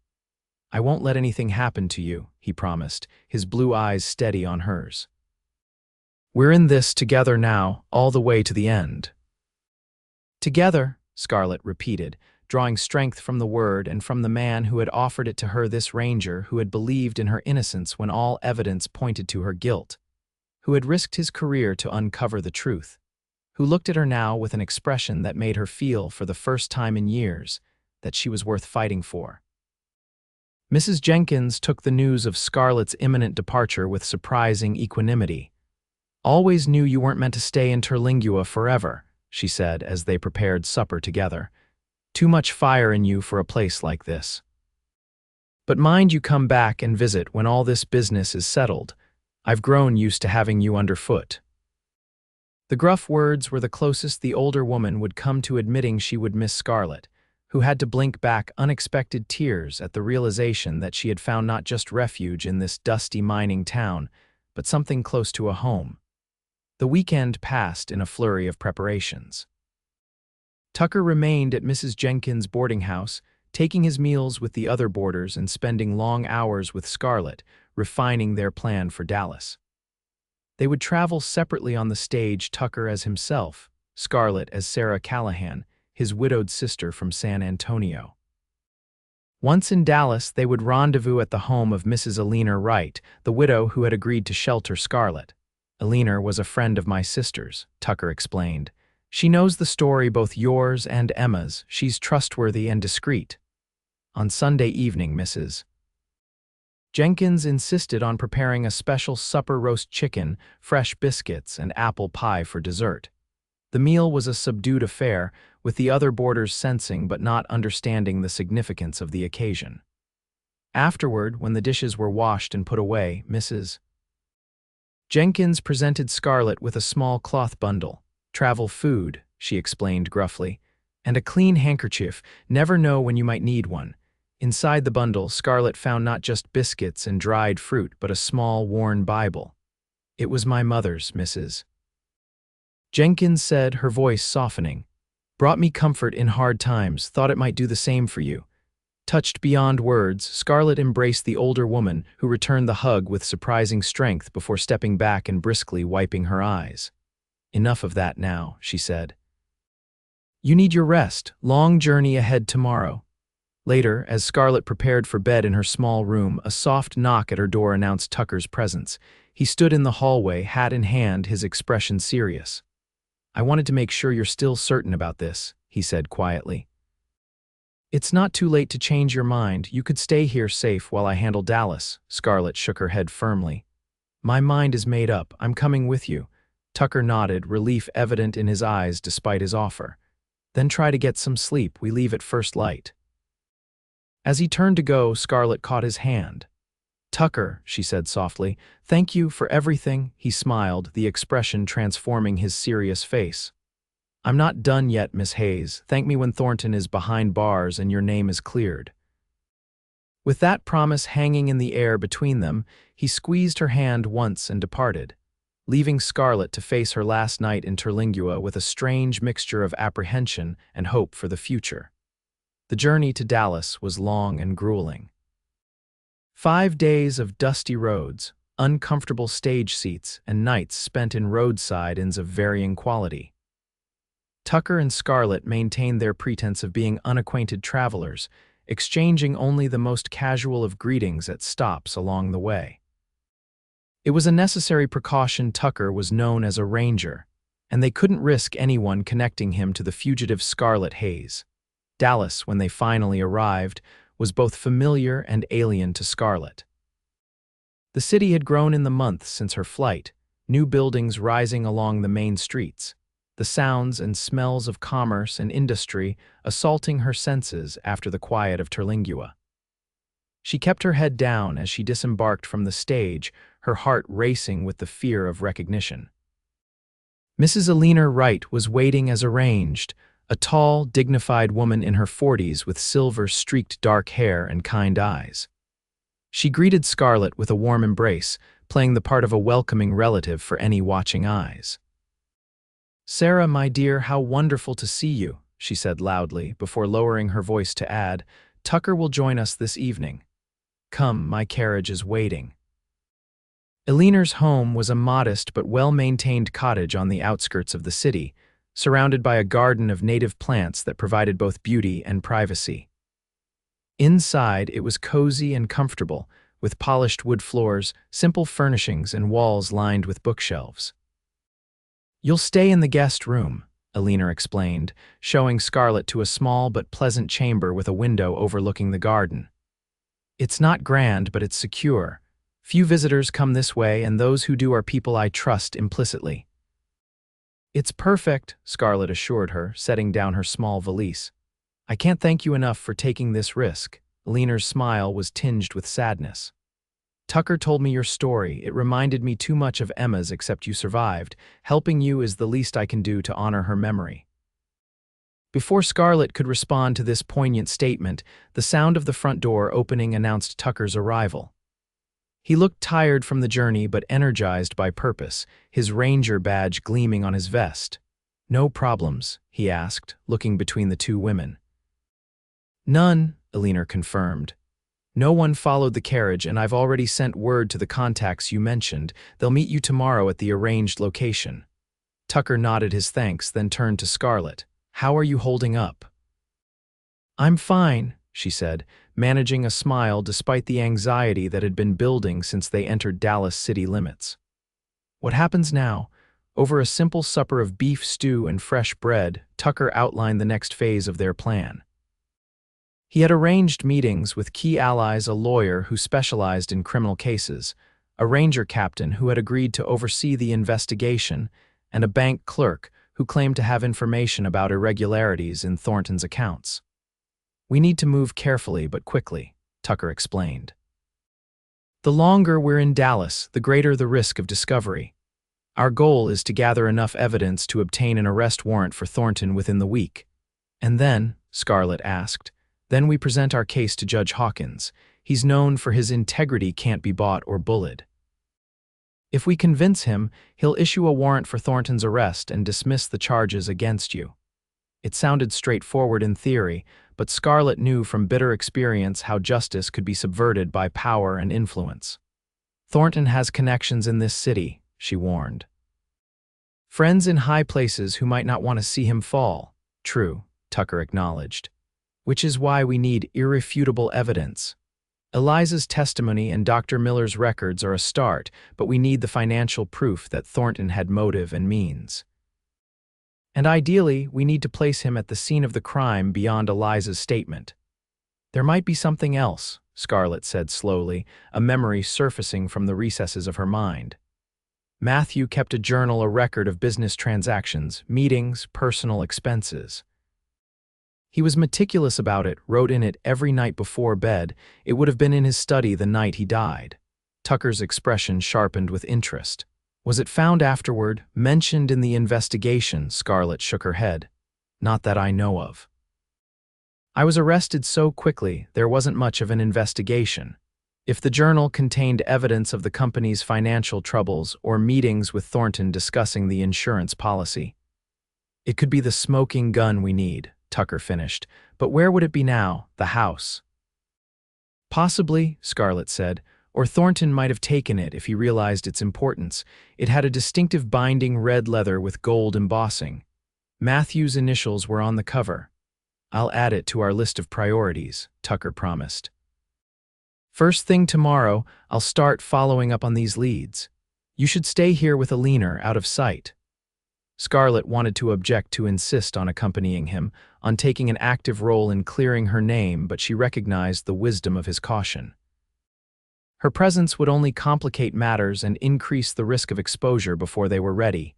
I won't let anything happen to you, he promised, his blue eyes steady on hers. We're in this together now, all the way to the end. Together, Scarlett repeated, drawing strength from the word and from the man who had offered it to her, this ranger who had believed in her innocence when all evidence pointed to her guilt, who had risked his career to uncover the truth, who looked at her now with an expression that made her feel, for the first time in years, that she was worth fighting for. Mrs. Jenkins took the news of Scarlett's imminent departure with surprising equanimity. Always knew you weren't meant to stay in Terlingua forever, she said as they prepared supper together. Too much fire in you for a place like this. But mind you come back and visit when all this business is settled. I've grown used to having you underfoot." The gruff words were the closest the older woman would come to admitting she would miss Scarlett, who had to blink back unexpected tears at the realization that she had found not just refuge in this dusty mining town, but something close to a home. The weekend passed in a flurry of preparations. Tucker remained at Mrs. Jenkins' boarding house, taking his meals with the other boarders and spending long hours with Scarlett, refining their plan for Dallas. They would travel separately on the stage, Tucker as himself, Scarlett as Sarah Callahan, his widowed sister from San Antonio. Once in Dallas, they would rendezvous at the home of Mrs. Eleanor Wright, the widow who had agreed to shelter Scarlett. "Eleanor was a friend of my sister's," Tucker explained. "She knows the story, both yours and Emma's. She's trustworthy and discreet." On Sunday evening, Mrs. Jenkins insisted on preparing a special supper: roast chicken, fresh biscuits, and apple pie for dessert. The meal was a subdued affair, with the other boarders sensing but not understanding the significance of the occasion. Afterward, when the dishes were washed and put away, Mrs. Jenkins presented Scarlett with a small cloth bundle. "Travel food," she explained gruffly, "and a clean handkerchief. Never know when you might need one." Inside the bundle, Scarlett found not just biscuits and dried fruit, but a small, worn Bible. "It was my mother's," Mrs. Jenkins said, her voice softening. "Brought me comfort in hard times, thought it might do the same for you." Touched beyond words, Scarlett embraced the older woman, who returned the hug with surprising strength before stepping back and briskly wiping her eyes. "Enough of that now," she said. "You need your rest. Long journey ahead tomorrow." Later, as Scarlett prepared for bed in her small room, a soft knock at her door announced Tucker's presence. He stood in the hallway, hat in hand, his expression serious. "I wanted to make sure you're still certain about this," he said quietly. "It's not too late to change your mind. You could stay here safe while I handle Dallas." Scarlett shook her head firmly. "My mind is made up. I'm coming with you." Tucker nodded, relief evident in his eyes despite his offer. "Then try to get some sleep. We leave at first light." As he turned to go, Scarlett caught his hand. "Tucker," she said softly, "thank you for everything." He smiled, the expression transforming his serious face. "I'm not done yet, Miss Hayes. Thank me when Thornton is behind bars and your name is cleared." With that promise hanging in the air between them, he squeezed her hand once and departed, leaving Scarlett to face her last night in Terlingua with a strange mixture of apprehension and hope for the future. The journey to Dallas was long and grueling. 5 days of dusty roads, uncomfortable stage seats, and nights spent in roadside inns of varying quality. Tucker and Scarlett maintained their pretense of being unacquainted travelers, exchanging only the most casual of greetings at stops along the way. It was a necessary precaution. Tucker was known as a ranger, and they couldn't risk anyone connecting him to the fugitive Scarlett Hayes. Dallas, when they finally arrived, was both familiar and alien to Scarlett. The city had grown in the months since her flight, new buildings rising along the main streets, the sounds and smells of commerce and industry assaulting her senses after the quiet of Terlingua. She kept her head down as she disembarked from the stage, her heart racing with the fear of recognition. Mrs. Eleanor Wright was waiting as arranged, a tall, dignified woman in her 40s with silver-streaked dark hair and kind eyes. She greeted Scarlett with a warm embrace, playing the part of a welcoming relative for any watching eyes. "Sarah, my dear, how wonderful to see you," she said loudly, before lowering her voice to add, "Tucker will join us this evening. Come, my carriage is waiting." Eleanor's home was a modest but well-maintained cottage on the outskirts of the city, surrounded by a garden of native plants that provided both beauty and privacy. Inside, it was cozy and comfortable, with polished wood floors, simple furnishings, and walls lined with bookshelves. "You'll stay in the guest room," Eleanor explained, showing Scarlett to a small but pleasant chamber with a window overlooking the garden. "It's not grand, but it's secure. Few visitors come this way, and those who do are people I trust implicitly." "It's perfect," Scarlett assured her, setting down her small valise. "I can't thank you enough for taking this risk." Eleanor's smile was tinged with sadness. Tucker told me your story. It reminded me too much of Emma's, except you survived. Helping you is the least I can do to honor her memory." Before Scarlett could respond to this poignant statement, the sound of the front door opening announced Tucker's arrival. He looked tired from the journey but energized by purpose, his ranger badge gleaming on his vest. "No problems?" he asked, looking between the two women. "None," Alina confirmed. "No one followed the carriage, and I've already sent word to the contacts you mentioned. They'll meet you tomorrow at the arranged location." Tucker nodded his thanks, then turned to Scarlett. "How are you holding up?" "I'm fine," she said, managing a smile despite the anxiety that had been building since they entered Dallas city limits. "What happens now?" Over a simple supper of beef stew and fresh bread, Tucker outlined the next phase of their plan. He had arranged meetings with key allies, a lawyer who specialized in criminal cases, a ranger captain who had agreed to oversee the investigation, and a bank clerk who claimed to have information about irregularities in Thornton's accounts. "We need to move carefully but quickly," Tucker explained. "The longer we're in Dallas, the greater the risk of discovery. Our goal is to gather enough evidence to obtain an arrest warrant for Thornton within the week." "And then," Scarlett asked, "then we present our case to Judge Hawkins. He's known for his integrity, can't be bought or bullied. If we convince him, he'll issue a warrant for Thornton's arrest and dismiss the charges against you." It sounded straightforward in theory, but Scarlett knew from bitter experience how justice could be subverted by power and influence. "Thornton has connections in this city," she warned. "Friends in high places who might not want to see him fall." "True," Tucker acknowledged. "Which is why we need irrefutable evidence. Eliza's testimony and Dr. Miller's records are a start, but we need the financial proof that Thornton had motive and means. And ideally, we need to place him at the scene of the crime beyond Eliza's statement." "There might be something else," Scarlett said slowly, a memory surfacing from the recesses of her mind. "Matthew kept a journal, a record of business transactions, meetings, personal expenses. He was meticulous about it, wrote in it every night before bed. It would have been in his study the night he died." Tucker's expression sharpened with interest. "Was it found afterward, mentioned in the investigation?" Scarlett shook her head. "Not that I know of. I was arrested so quickly, there wasn't much of an investigation. If the journal contained evidence of the company's financial troubles or meetings with Thornton discussing the insurance policy, it could be the smoking gun we need," Tucker finished. "But where would it be now? The house?" "Possibly," Scarlett said, "or Thornton might have taken it if he realized its importance. It had a distinctive binding red leather with gold embossing. Matthew's initials were on the cover." "I'll add it to our list of priorities," Tucker promised. "First thing tomorrow, I'll start following up on these leads. You should stay here with Alina, out of sight." Scarlett wanted to object to insist on accompanying him, on taking an active role in clearing her name, but she recognized the wisdom of his caution. Her presence would only complicate matters and increase the risk of exposure before they were ready.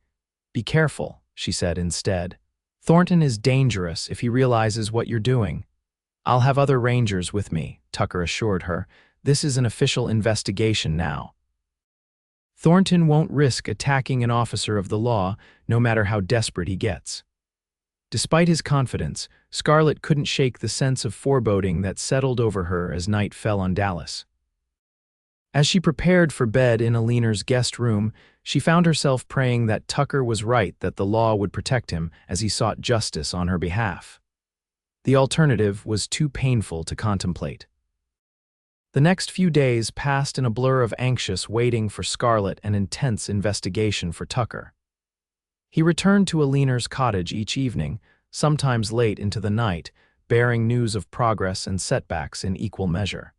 "Be careful," she said instead. "Thornton is dangerous if he realizes what you're doing." "I'll have other rangers with me," Tucker assured her. "This is an official investigation now. Thornton won't risk attacking an officer of the law, no matter how desperate he gets." Despite his confidence, Scarlett couldn't shake the sense of foreboding that settled over her as night fell on Dallas. As she prepared for bed in Alina's guest room, she found herself praying that Tucker was right, that the law would protect him as he sought justice on her behalf. The alternative was too painful to contemplate. The next few days passed in a blur of anxious waiting for Scarlett and intense investigation for Tucker. He returned to Alina's cottage each evening, sometimes late into the night, bearing news of progress and setbacks in equal measure.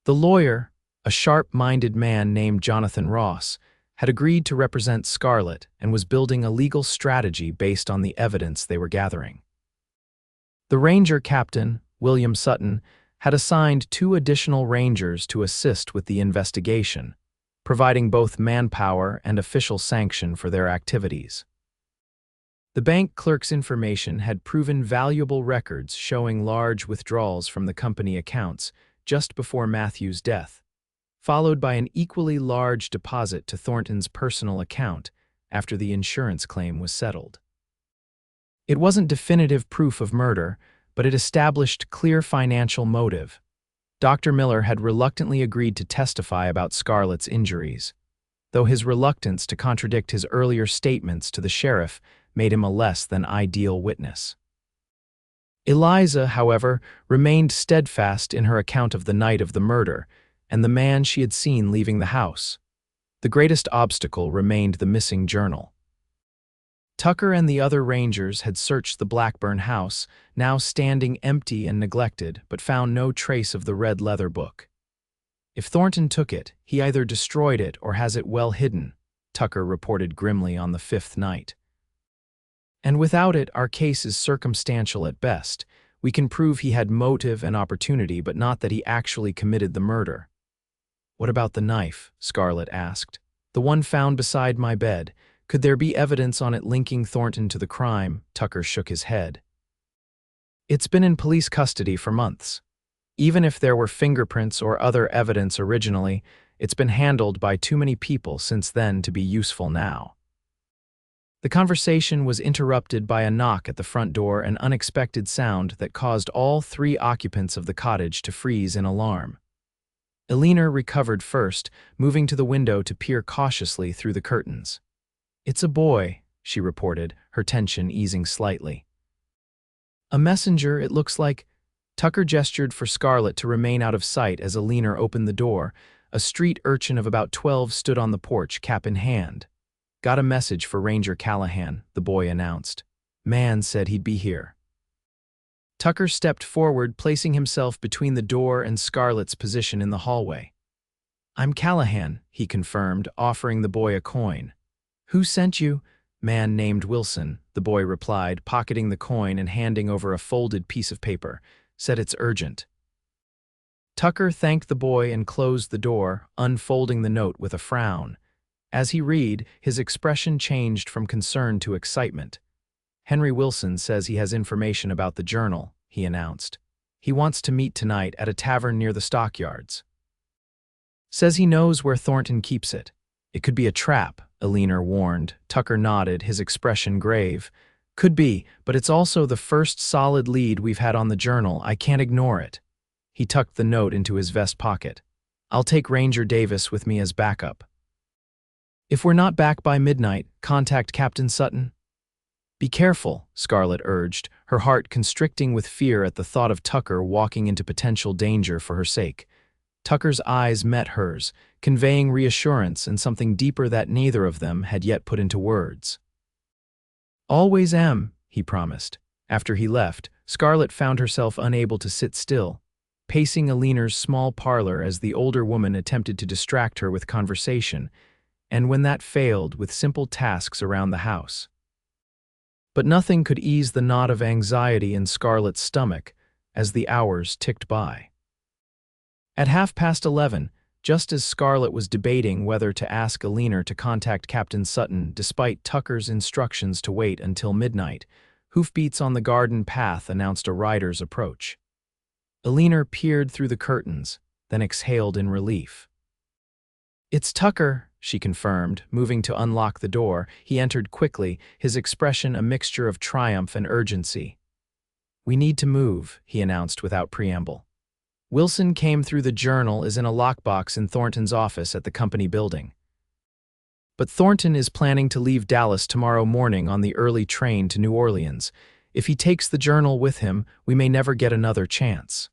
The lawyer, a sharp-minded man named Jonathan Ross, had agreed to represent Scarlett and was building a legal strategy based on the evidence they were gathering. The ranger captain, William Sutton, had assigned 2 additional rangers to assist with the investigation, providing both manpower and official sanction for their activities. The bank clerk's information had proven valuable records showing large withdrawals from the company accounts just before Matthew's death. followed by an equally large deposit to Thornton's personal account after the insurance claim was settled. It wasn't definitive proof of murder, but it established clear financial motive. Dr. Miller had reluctantly agreed to testify about Scarlett's injuries, though his reluctance to contradict his earlier statements to the sheriff made him a less than ideal witness. Eliza, however, remained steadfast in her account of the night of the murder and the man she had seen leaving the house. The greatest obstacle remained the missing journal. Tucker and the other rangers had searched the Blackburn house, now standing empty and neglected, but found no trace of the red leather book. If Thornton took it, he either destroyed it or has it well hidden, Tucker reported grimly on the fifth night. And without it, our case is circumstantial at best. We can prove he had motive and opportunity, but not that he actually committed the murder. What about the knife? Scarlett asked. The one found beside my bed. Could there be evidence on it linking Thornton to the crime? Tucker shook his head. It's been in police custody for months. Even if there were fingerprints or other evidence originally, it's been handled by too many people since then to be useful now. The conversation was interrupted by a knock at the front door, an unexpected sound that caused all three occupants of the cottage to freeze in alarm. Elena recovered first, moving to the window to peer cautiously through the curtains. It's a boy, she reported, her tension easing slightly. A messenger, it looks like. Tucker gestured for Scarlett to remain out of sight as Elena opened the door. A street urchin of about 12 stood on the porch, cap in hand. Got a message for Ranger Callahan, the boy announced. Man said he'd be here. Tucker stepped forward, placing himself between the door and Scarlett's position in the hallway. I'm Callahan, he confirmed, offering the boy a coin. Who sent you? Man named Wilson, the boy replied, pocketing the coin and handing over a folded piece of paper. Said it's urgent. Tucker thanked the boy and closed the door, unfolding the note with a frown. As he read, his expression changed from concern to excitement. Henry Wilson says he has information about the journal, he announced. He wants to meet tonight at a tavern near the stockyards. Says he knows where Thornton keeps it. It could be a trap, Elena warned. Tucker nodded, his expression grave. Could be, but it's also the first solid lead we've had on the journal. I can't ignore it. He tucked the note into his vest pocket. I'll take Ranger Davis with me as backup. If we're not back by midnight, contact Captain Sutton. Be careful, Scarlett urged, her heart constricting with fear at the thought of Tucker walking into potential danger for her sake. Tucker's eyes met hers, conveying reassurance and something deeper that neither of them had yet put into words. Always am, he promised. After he left, Scarlett found herself unable to sit still, pacing Elena's small parlor as the older woman attempted to distract her with conversation, and when that failed, with simple tasks around the house. But nothing could ease the knot of anxiety in Scarlett's stomach as the hours ticked by. At 11:30, just as Scarlett was debating whether to ask Elena to contact Captain Sutton despite Tucker's instructions to wait until midnight, hoofbeats on the garden path announced a rider's approach. Elena peered through the curtains, then exhaled in relief. It's Tucker, she confirmed, moving to unlock the door. He entered quickly, his expression a mixture of triumph and urgency. We need to move, he announced without preamble. Wilson came through. The journal is in a lockbox in Thornton's office at the company building. But Thornton is planning to leave Dallas tomorrow morning on the early train to New Orleans. If he takes the journal with him, we may never get another chance.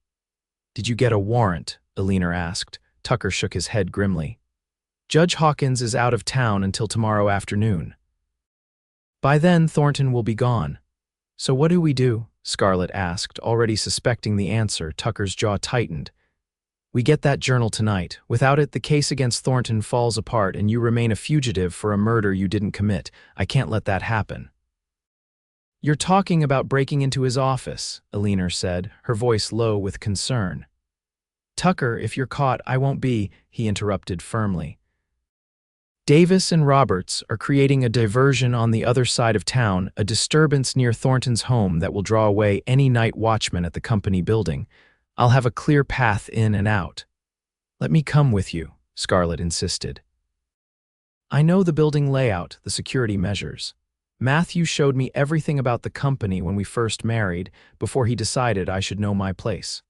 Did you get a warrant? Elena asked. Tucker shook his head grimly. Judge Hawkins is out of town until tomorrow afternoon. By then, Thornton will be gone. So what do we do? Scarlett asked, already suspecting the answer. Tucker's jaw tightened. We get that journal tonight. Without it, the case against Thornton falls apart and you remain a fugitive for a murder you didn't commit. I can't let that happen. You're talking about breaking into his office, Elena said, her voice low with concern. Tucker, if you're caught, I won't be, he interrupted firmly. Davis and Roberts are creating a diversion on the other side of town, a disturbance near Thornton's home that will draw away any night watchman at the company building. I'll have a clear path in and out. Let me come with you, Scarlett insisted. I know the building layout, the security measures. Matthew showed me everything about the company when we first married, before he decided I should know my place.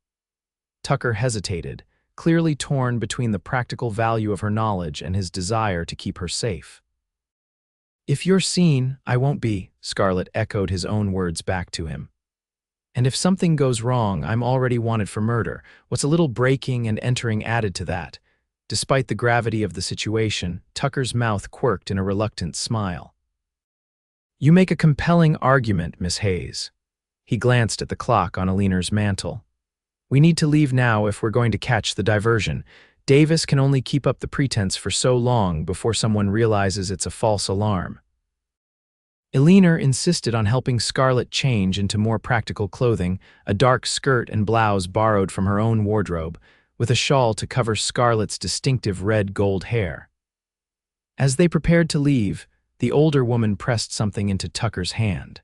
Tucker hesitated, clearly torn between the practical value of her knowledge and his desire to keep her safe. If you're seen, I won't be, Scarlett echoed his own words back to him. And if something goes wrong, I'm already wanted for murder. What's a little breaking and entering added to that? Despite the gravity of the situation, Tucker's mouth quirked in a reluctant smile. You make a compelling argument, Miss Hayes. He glanced at the clock on Aliner's mantel. We need to leave now if we're going to catch the diversion. Davis can only keep up the pretense for so long before someone realizes it's a false alarm. Aliner insisted on helping Scarlett change into more practical clothing, a dark skirt and blouse borrowed from her own wardrobe, with a shawl to cover Scarlett's distinctive red-gold hair. As they prepared to leave, the older woman pressed something into Tucker's hand.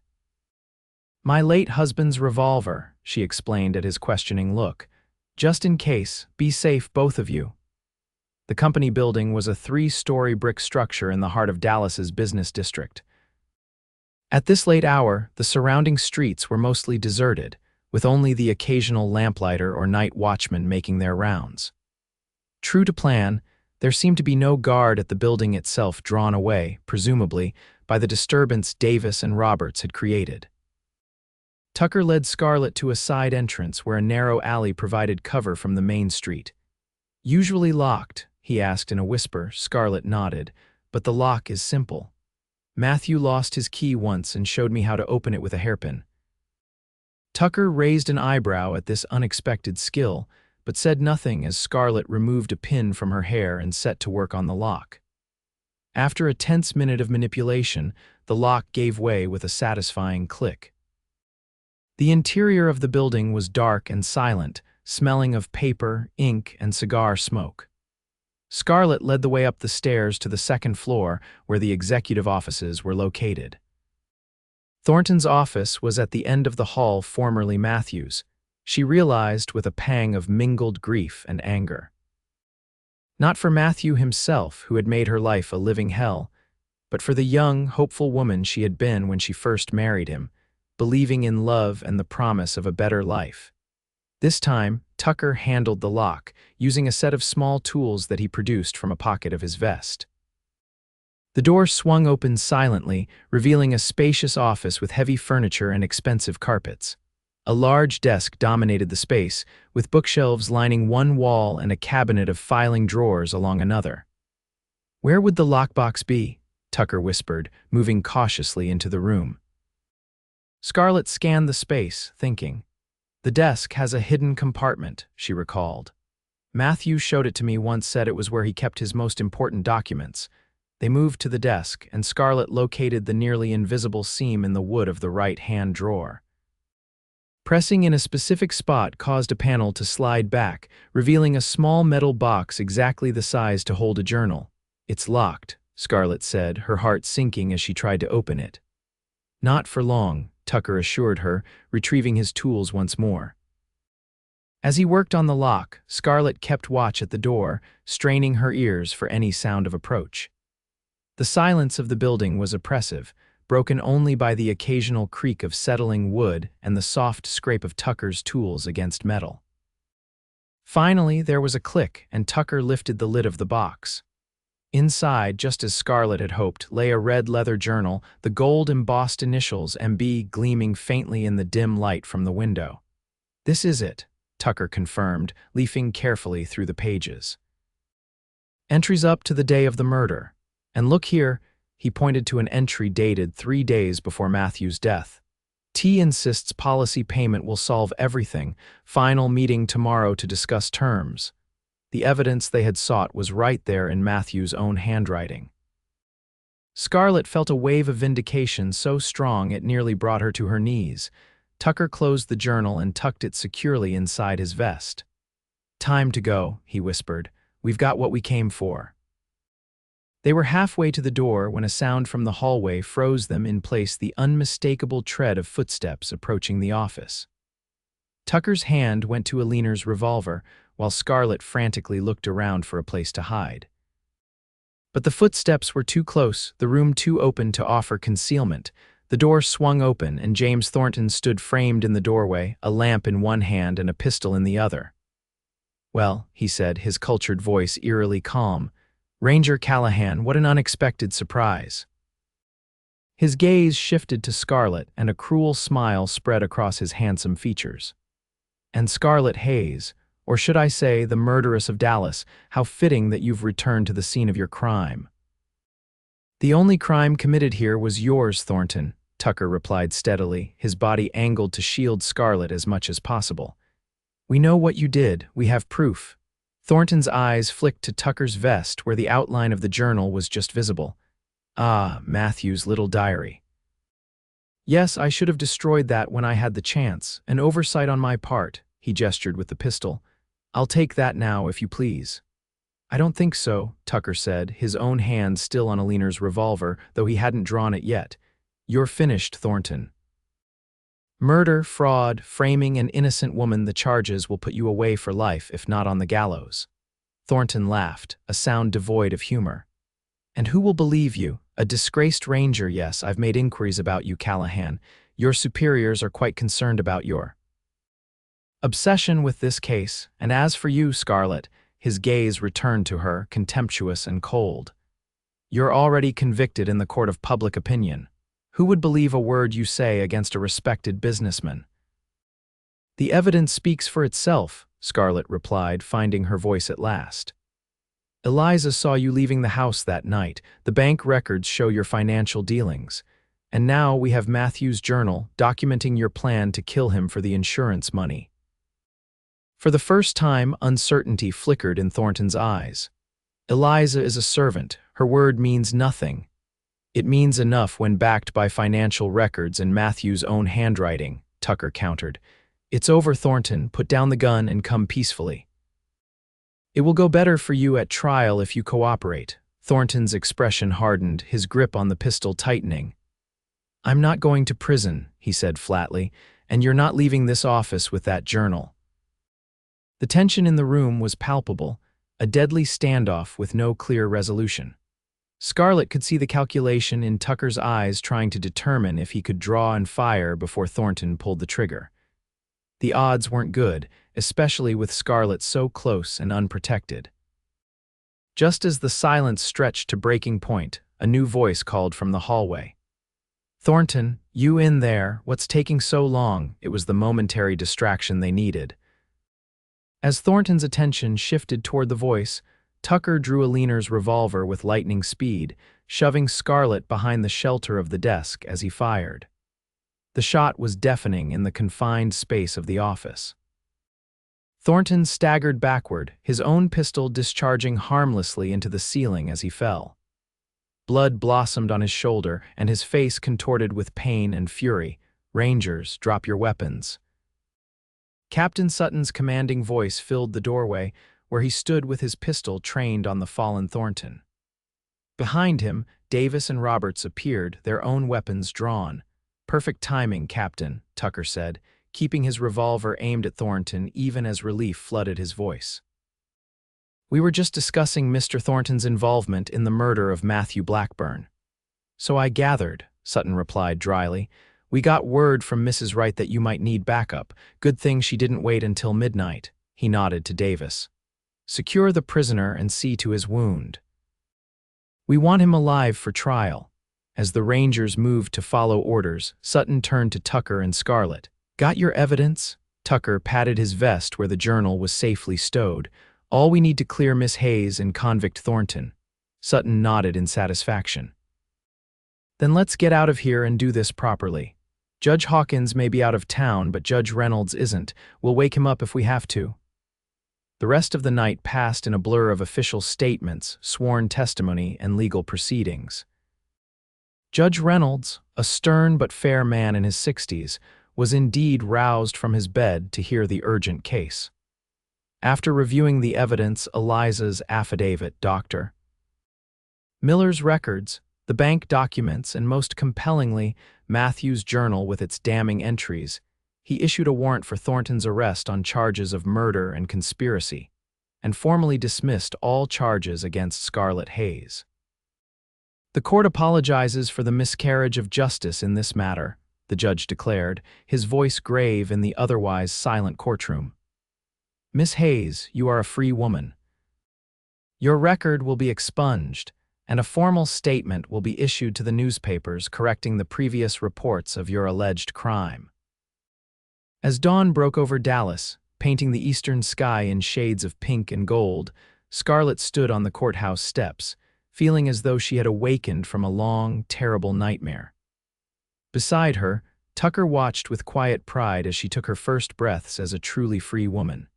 My late husband's revolver, she explained at his questioning look. Just in case, be safe, both of you. The company building was a 3-story brick structure in the heart of Dallas's business district. At this late hour, the surrounding streets were mostly deserted, with only the occasional lamplighter or night watchman making their rounds. True to plan, there seemed to be no guard at the building itself, drawn away, presumably, by the disturbance Davis and Roberts had created. Tucker led Scarlett to a side entrance where a narrow alley provided cover from the main street. Usually locked, he asked in a whisper. Scarlett nodded, but the lock is simple. Matthew lost his key once and showed me how to open it with a hairpin. Tucker raised an eyebrow at this unexpected skill, but said nothing as Scarlett removed a pin from her hair and set to work on the lock. After a tense minute of manipulation, the lock gave way with a satisfying click. The interior of the building was dark and silent, smelling of paper, ink, and cigar smoke. Scarlett led the way up the stairs to the second floor where the executive offices were located. Thornton's office was at the end of the hall formerly Matthew's, she realized with a pang of mingled grief and anger. Not for Matthew himself, who had made her life a living hell, but for the young, hopeful woman she had been when she first married him, believing in love and the promise of a better life. This time, Tucker handled the lock, using a set of small tools that he produced from a pocket of his vest. The door swung open silently, revealing a spacious office with heavy furniture and expensive carpets. A large desk dominated the space, with bookshelves lining one wall and a cabinet of filing drawers along another. Where would the lockbox be? Tucker whispered, moving cautiously into the room. Scarlett scanned the space, thinking. The desk has a hidden compartment, she recalled. Matthew showed it to me once, said it was where he kept his most important documents. They moved to the desk, and Scarlett located the nearly invisible seam in the wood of the right-hand drawer. Pressing in a specific spot caused a panel to slide back, revealing a small metal box exactly the size to hold a journal. It's locked, Scarlett said, her heart sinking as she tried to open it. Not for long, Tucker assured her, retrieving his tools once more. As he worked on the lock, Scarlett kept watch at the door, straining her ears for any sound of approach. The silence of the building was oppressive, broken only by the occasional creak of settling wood and the soft scrape of Tucker's tools against metal. Finally, there was a click, and Tucker lifted the lid of the box. Inside, just as Scarlett had hoped, lay a red leather journal, the gold-embossed initials MB gleaming faintly in the dim light from the window. This is it, Tucker confirmed, leafing carefully through the pages. Entries up to the day of the murder. And look here, he pointed to an entry dated 3 days before Matthew's death. T insists policy payment will solve everything. Final meeting tomorrow to discuss terms. The evidence they had sought was right there in Matthew's own handwriting. Scarlett felt a wave of vindication so strong it nearly brought her to her knees. Tucker closed the journal and tucked it securely inside his vest. Time to go, he whispered. We've got what we came for. They were halfway to the door when a sound from the hallway froze them in place, the unmistakable tread of footsteps approaching the office. Tucker's hand went to Aliner's revolver, while Scarlett frantically looked around for a place to hide. But the footsteps were too close, the room too open to offer concealment. The door swung open, and James Thornton stood framed in the doorway, a lamp in one hand and a pistol in the other. "Well," he said, his cultured voice eerily calm, "Ranger Callahan, what an unexpected surprise." His gaze shifted to Scarlett, and a cruel smile spread across his handsome features. "And Scarlett Hayes, or should I say the murderess of Dallas, how fitting that you've returned to the scene of your crime." "The only crime committed here was yours, Thornton," Tucker replied steadily, his body angled to shield Scarlett as much as possible. "We know what you did, we have proof." Thornton's eyes flicked to Tucker's vest where the outline of the journal was just visible. "Ah, Matthew's little diary. Yes, I should have destroyed that when I had the chance, an oversight on my part," he gestured with the pistol. "I'll take that now, if you please." "I don't think so," Tucker said, his own hand still on Alina's revolver, though he hadn't drawn it yet. "You're finished, Thornton. Murder, fraud, framing an innocent woman, the charges will put you away for life, if not on the gallows." Thornton laughed, a sound devoid of humor. "And who will believe you? A disgraced ranger, yes, I've made inquiries about you, Callahan. Your superiors are quite concerned about your obsession with this case, and as for you, Scarlett," his gaze returned to her, contemptuous and cold. "You're already convicted in the court of public opinion. Who would believe a word you say against a respected businessman?" "The evidence speaks for itself," Scarlett replied, finding her voice at last. "Eliza saw you leaving the house that night. The bank records show your financial dealings. And now we have Matthew's journal documenting your plan to kill him for the insurance money." For the first time, uncertainty flickered in Thornton's eyes. "Eliza is a servant. Her word means nothing." "It means enough when backed by financial records and Matthew's own handwriting," Tucker countered. "It's over, Thornton. Put down the gun and come peacefully." "It will go better for you at trial if you cooperate." Thornton's expression hardened, his grip on the pistol tightening. "I'm not going to prison," he said flatly, "and you're not leaving this office with that journal." The tension in the room was palpable, a deadly standoff with no clear resolution. Scarlett could see the calculation in Tucker's eyes, trying to determine if he could draw and fire before Thornton pulled the trigger. The odds weren't good, especially with Scarlett so close and unprotected. Just as the silence stretched to breaking point, a new voice called from the hallway. "Thornton, you in there? What's taking so long?" It was the momentary distraction they needed. As Thornton's attention shifted toward the voice, Tucker drew Alina's revolver with lightning speed, shoving Scarlett behind the shelter of the desk as he fired. The shot was deafening in the confined space of the office. Thornton staggered backward, his own pistol discharging harmlessly into the ceiling as he fell. Blood blossomed on his shoulder, and his face contorted with pain and fury. "Rangers, drop your weapons." Captain Sutton's commanding voice filled the doorway, where he stood with his pistol trained on the fallen Thornton. Behind him, Davis and Roberts appeared, their own weapons drawn. "Perfect timing, Captain," Tucker said, keeping his revolver aimed at Thornton even as relief flooded his voice. "We were just discussing Mr. Thornton's involvement in the murder of Matthew Blackburn." "So I gathered," Sutton replied dryly. "We got word from Mrs. Wright that you might need backup. Good thing she didn't wait until midnight." He nodded to Davis. "Secure the prisoner and see to his wound. We want him alive for trial." As the Rangers moved to follow orders, Sutton turned to Tucker and Scarlett. "Got your evidence?" Tucker patted his vest where the journal was safely stowed. "All we need to clear Miss Hayes and convict Thornton." Sutton nodded in satisfaction. "Then let's get out of here and do this properly. Judge Hawkins may be out of town, but Judge Reynolds isn't. We'll wake him up if we have to." The rest of the night passed in a blur of official statements, sworn testimony, and legal proceedings. Judge Reynolds, a stern but fair man in his 60s, was indeed roused from his bed to hear the urgent case. After reviewing the evidence, Eliza's affidavit, Dr. Miller's records, the bank documents, and most compellingly, Matthew's journal with its damning entries, he issued a warrant for Thornton's arrest on charges of murder and conspiracy. and formally dismissed all charges against Scarlett Hayes. "The court apologizes for the miscarriage of justice in this matter," the judge declared, his voice grave in the otherwise silent courtroom. "Miss Hayes, you are a free woman. Your record will be expunged, and a formal statement will be issued to the newspapers correcting the previous reports of your alleged crime." As dawn broke over Dallas, painting the eastern sky in shades of pink and gold, Scarlett stood on the courthouse steps, feeling as though she had awakened from a long, terrible nightmare. Beside her, Tucker watched with quiet pride as she took her first breaths as a truly free woman.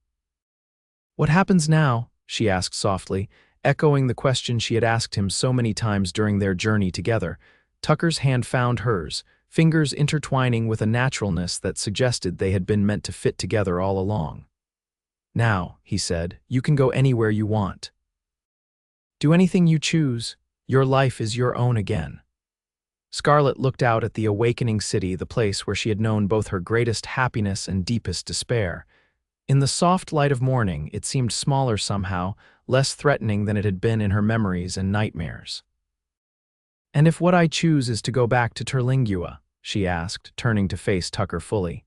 "What happens now?" she asked softly, echoing the question she had asked him so many times during their journey together. Tucker's hand found hers, fingers intertwining with a naturalness that suggested they had been meant to fit together all along. "Now," he said, "you can go anywhere you want. Do anything you choose. Your life is your own again." Scarlett looked out at the awakening city, the place where she had known both her greatest happiness and deepest despair. In the soft light of morning, it seemed smaller somehow, less threatening than it had been in her memories and nightmares. "And if what I choose is to go back to Terlingua?" she asked, turning to face Tucker fully.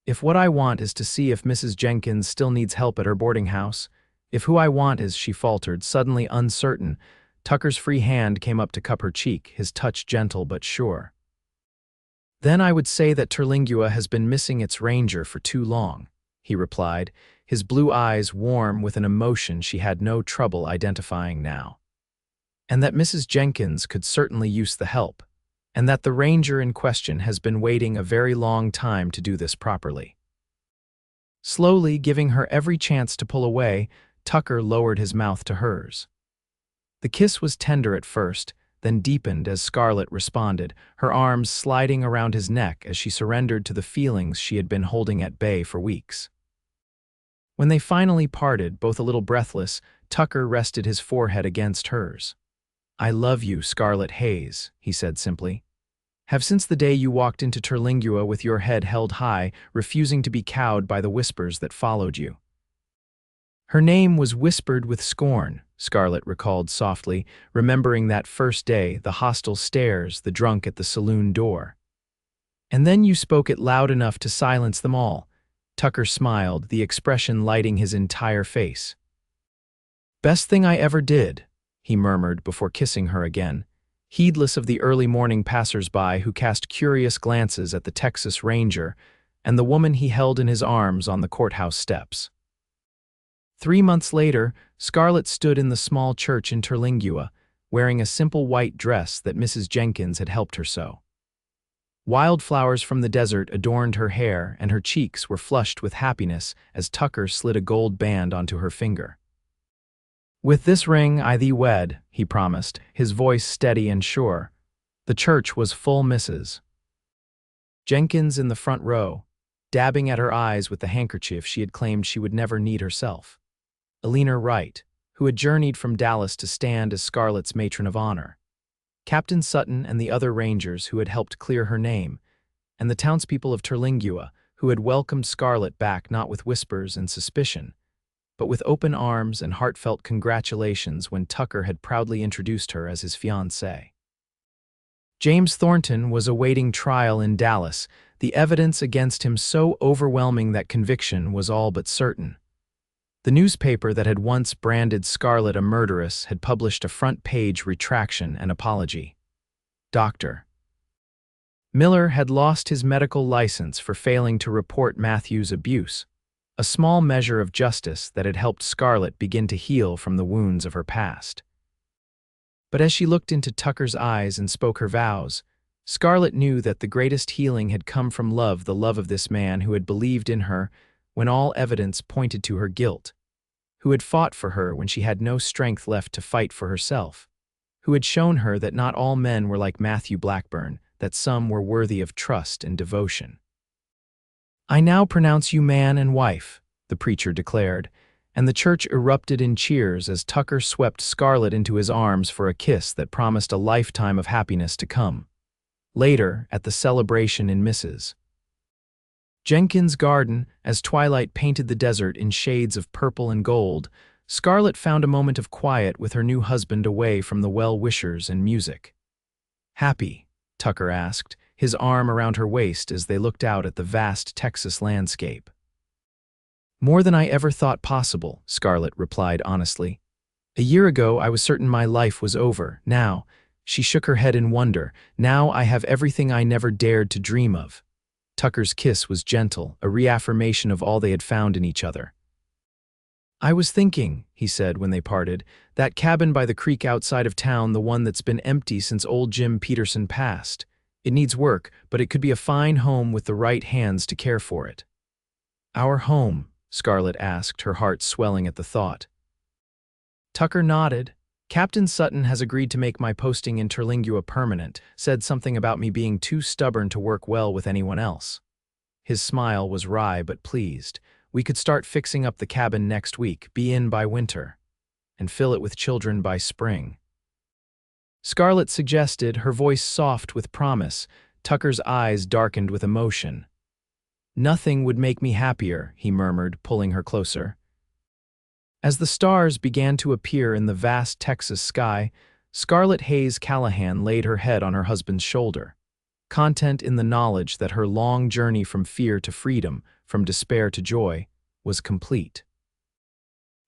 "If what I want is to see if Mrs. Jenkins still needs help at her boarding house, if who I want is," she faltered, suddenly uncertain. Tucker's free hand came up to cup her cheek, his touch gentle but sure. "Then I would say that Terlingua has been missing its ranger for too long," he replied, his blue eyes warm with an emotion she had no trouble identifying now. "And that Mrs. Jenkins could certainly use the help, and that the ranger in question has been waiting a very long time to do this properly." Slowly, giving her every chance to pull away, Tucker lowered his mouth to hers. The kiss was tender at first, then deepened as Scarlett responded, her arms sliding around his neck as she surrendered to the feelings she had been holding at bay for weeks. When they finally parted, both a little breathless, Tucker rested his forehead against hers. "I love you, Scarlett Hayes," he said simply. "Have since the day you walked into Terlingua with your head held high, refusing to be cowed by the whispers that followed you." Her name was whispered with scorn, Scarlett recalled softly, remembering that first day, the hostile stares, the drunk at the saloon door. "And then you spoke it loud enough to silence them all." Tucker smiled, the expression lighting his entire face. "Best thing I ever did," he murmured before kissing her again, heedless of the early morning passers-by who cast curious glances at the Texas Ranger and the woman he held in his arms on the courthouse steps. 3 months later, Scarlett stood in the small church in Terlingua, wearing a simple white dress that Mrs. Jenkins had helped her sew. Wildflowers from the desert adorned her hair, and her cheeks were flushed with happiness as Tucker slid a gold band onto her finger. "With this ring I thee wed," he promised, his voice steady and sure. The church was full Mrs. Jenkins in the front row, dabbing at her eyes with the handkerchief she had claimed she would never need herself. Alina Wright, who had journeyed from Dallas to stand as Scarlett's matron of honor. Captain Sutton and the other rangers who had helped clear her name, and the townspeople of Terlingua who had welcomed Scarlett back not with whispers and suspicion, but with open arms and heartfelt congratulations when Tucker had proudly introduced her as his fiancée. James Thornton was awaiting trial in Dallas, the evidence against him so overwhelming that conviction was all but certain. The newspaper that had once branded Scarlett a murderess had published a front-page retraction and apology. Dr. Miller had lost his medical license for failing to report Matthew's abuse, a small measure of justice that had helped Scarlett begin to heal from the wounds of her past. But as she looked into Tucker's eyes and spoke her vows, Scarlett knew that the greatest healing had come from love, the love of this man who had believed in her when all evidence pointed to her guilt, who had fought for her when she had no strength left to fight for herself, who had shown her that not all men were like Matthew Blackburn, that some were worthy of trust and devotion. "I now pronounce you man and wife," the preacher declared, and the church erupted in cheers as Tucker swept Scarlett into his arms for a kiss that promised a lifetime of happiness to come. Later, at the celebration in Mrs. Jenkins' garden, as twilight painted the desert in shades of purple and gold, Scarlett found a moment of quiet with her new husband away from the well-wishers and music. "Happy?" Tucker asked, his arm around her waist as they looked out at the vast Texas landscape. "More than I ever thought possible," Scarlett replied honestly. "A year ago I was certain my life was over. Now," she shook her head in wonder, "now I have everything I never dared to dream of." Tucker's kiss was gentle, a reaffirmation of all they had found in each other. "I was thinking," he said when they parted, "that cabin by the creek outside of town, the one that's been empty since old Jim Peterson passed. It needs work, but it could be a fine home with the right hands to care for it." "Our home?" Scarlett asked, her heart swelling at the thought. Tucker nodded. "Captain Sutton has agreed to make my posting in Terlingua permanent, said something about me being too stubborn to work well with anyone else." His smile was wry but pleased. "We could start fixing up the cabin next week, be in by winter, and fill it with children by spring." Scarlett suggested, her voice soft with promise. Tucker's eyes darkened with emotion. "Nothing would make me happier," he murmured, pulling her closer. As the stars began to appear in the vast Texas sky, Scarlett Hayes Callahan laid her head on her husband's shoulder, content in the knowledge that her long journey from fear to freedom, from despair to joy, was complete.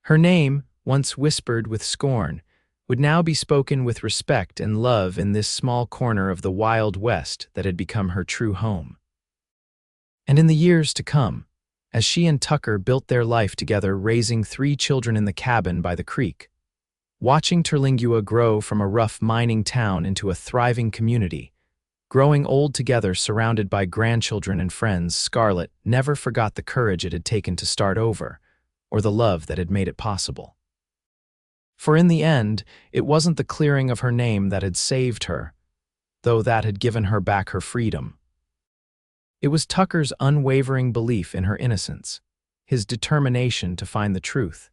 Her name, once whispered with scorn, would now be spoken with respect and love in this small corner of the Wild West that had become her true home. And in the years to come, as she and Tucker built their life together, raising 3 children in the cabin by the creek, watching Terlingua grow from a rough mining town into a thriving community, growing old together surrounded by grandchildren and friends, Scarlett never forgot the courage it had taken to start over, or the love that had made it possible. For in the end, it wasn't the clearing of her name that had saved her, though that had given her back her freedom. It was Tucker's unwavering belief in her innocence, his determination to find the truth,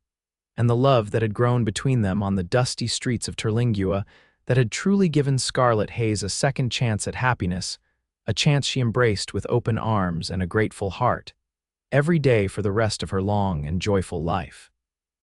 and the love that had grown between them on the dusty streets of Terlingua that had truly given Scarlett Hayes a second chance at happiness, a chance she embraced with open arms and a grateful heart, every day for the rest of her long and joyful life.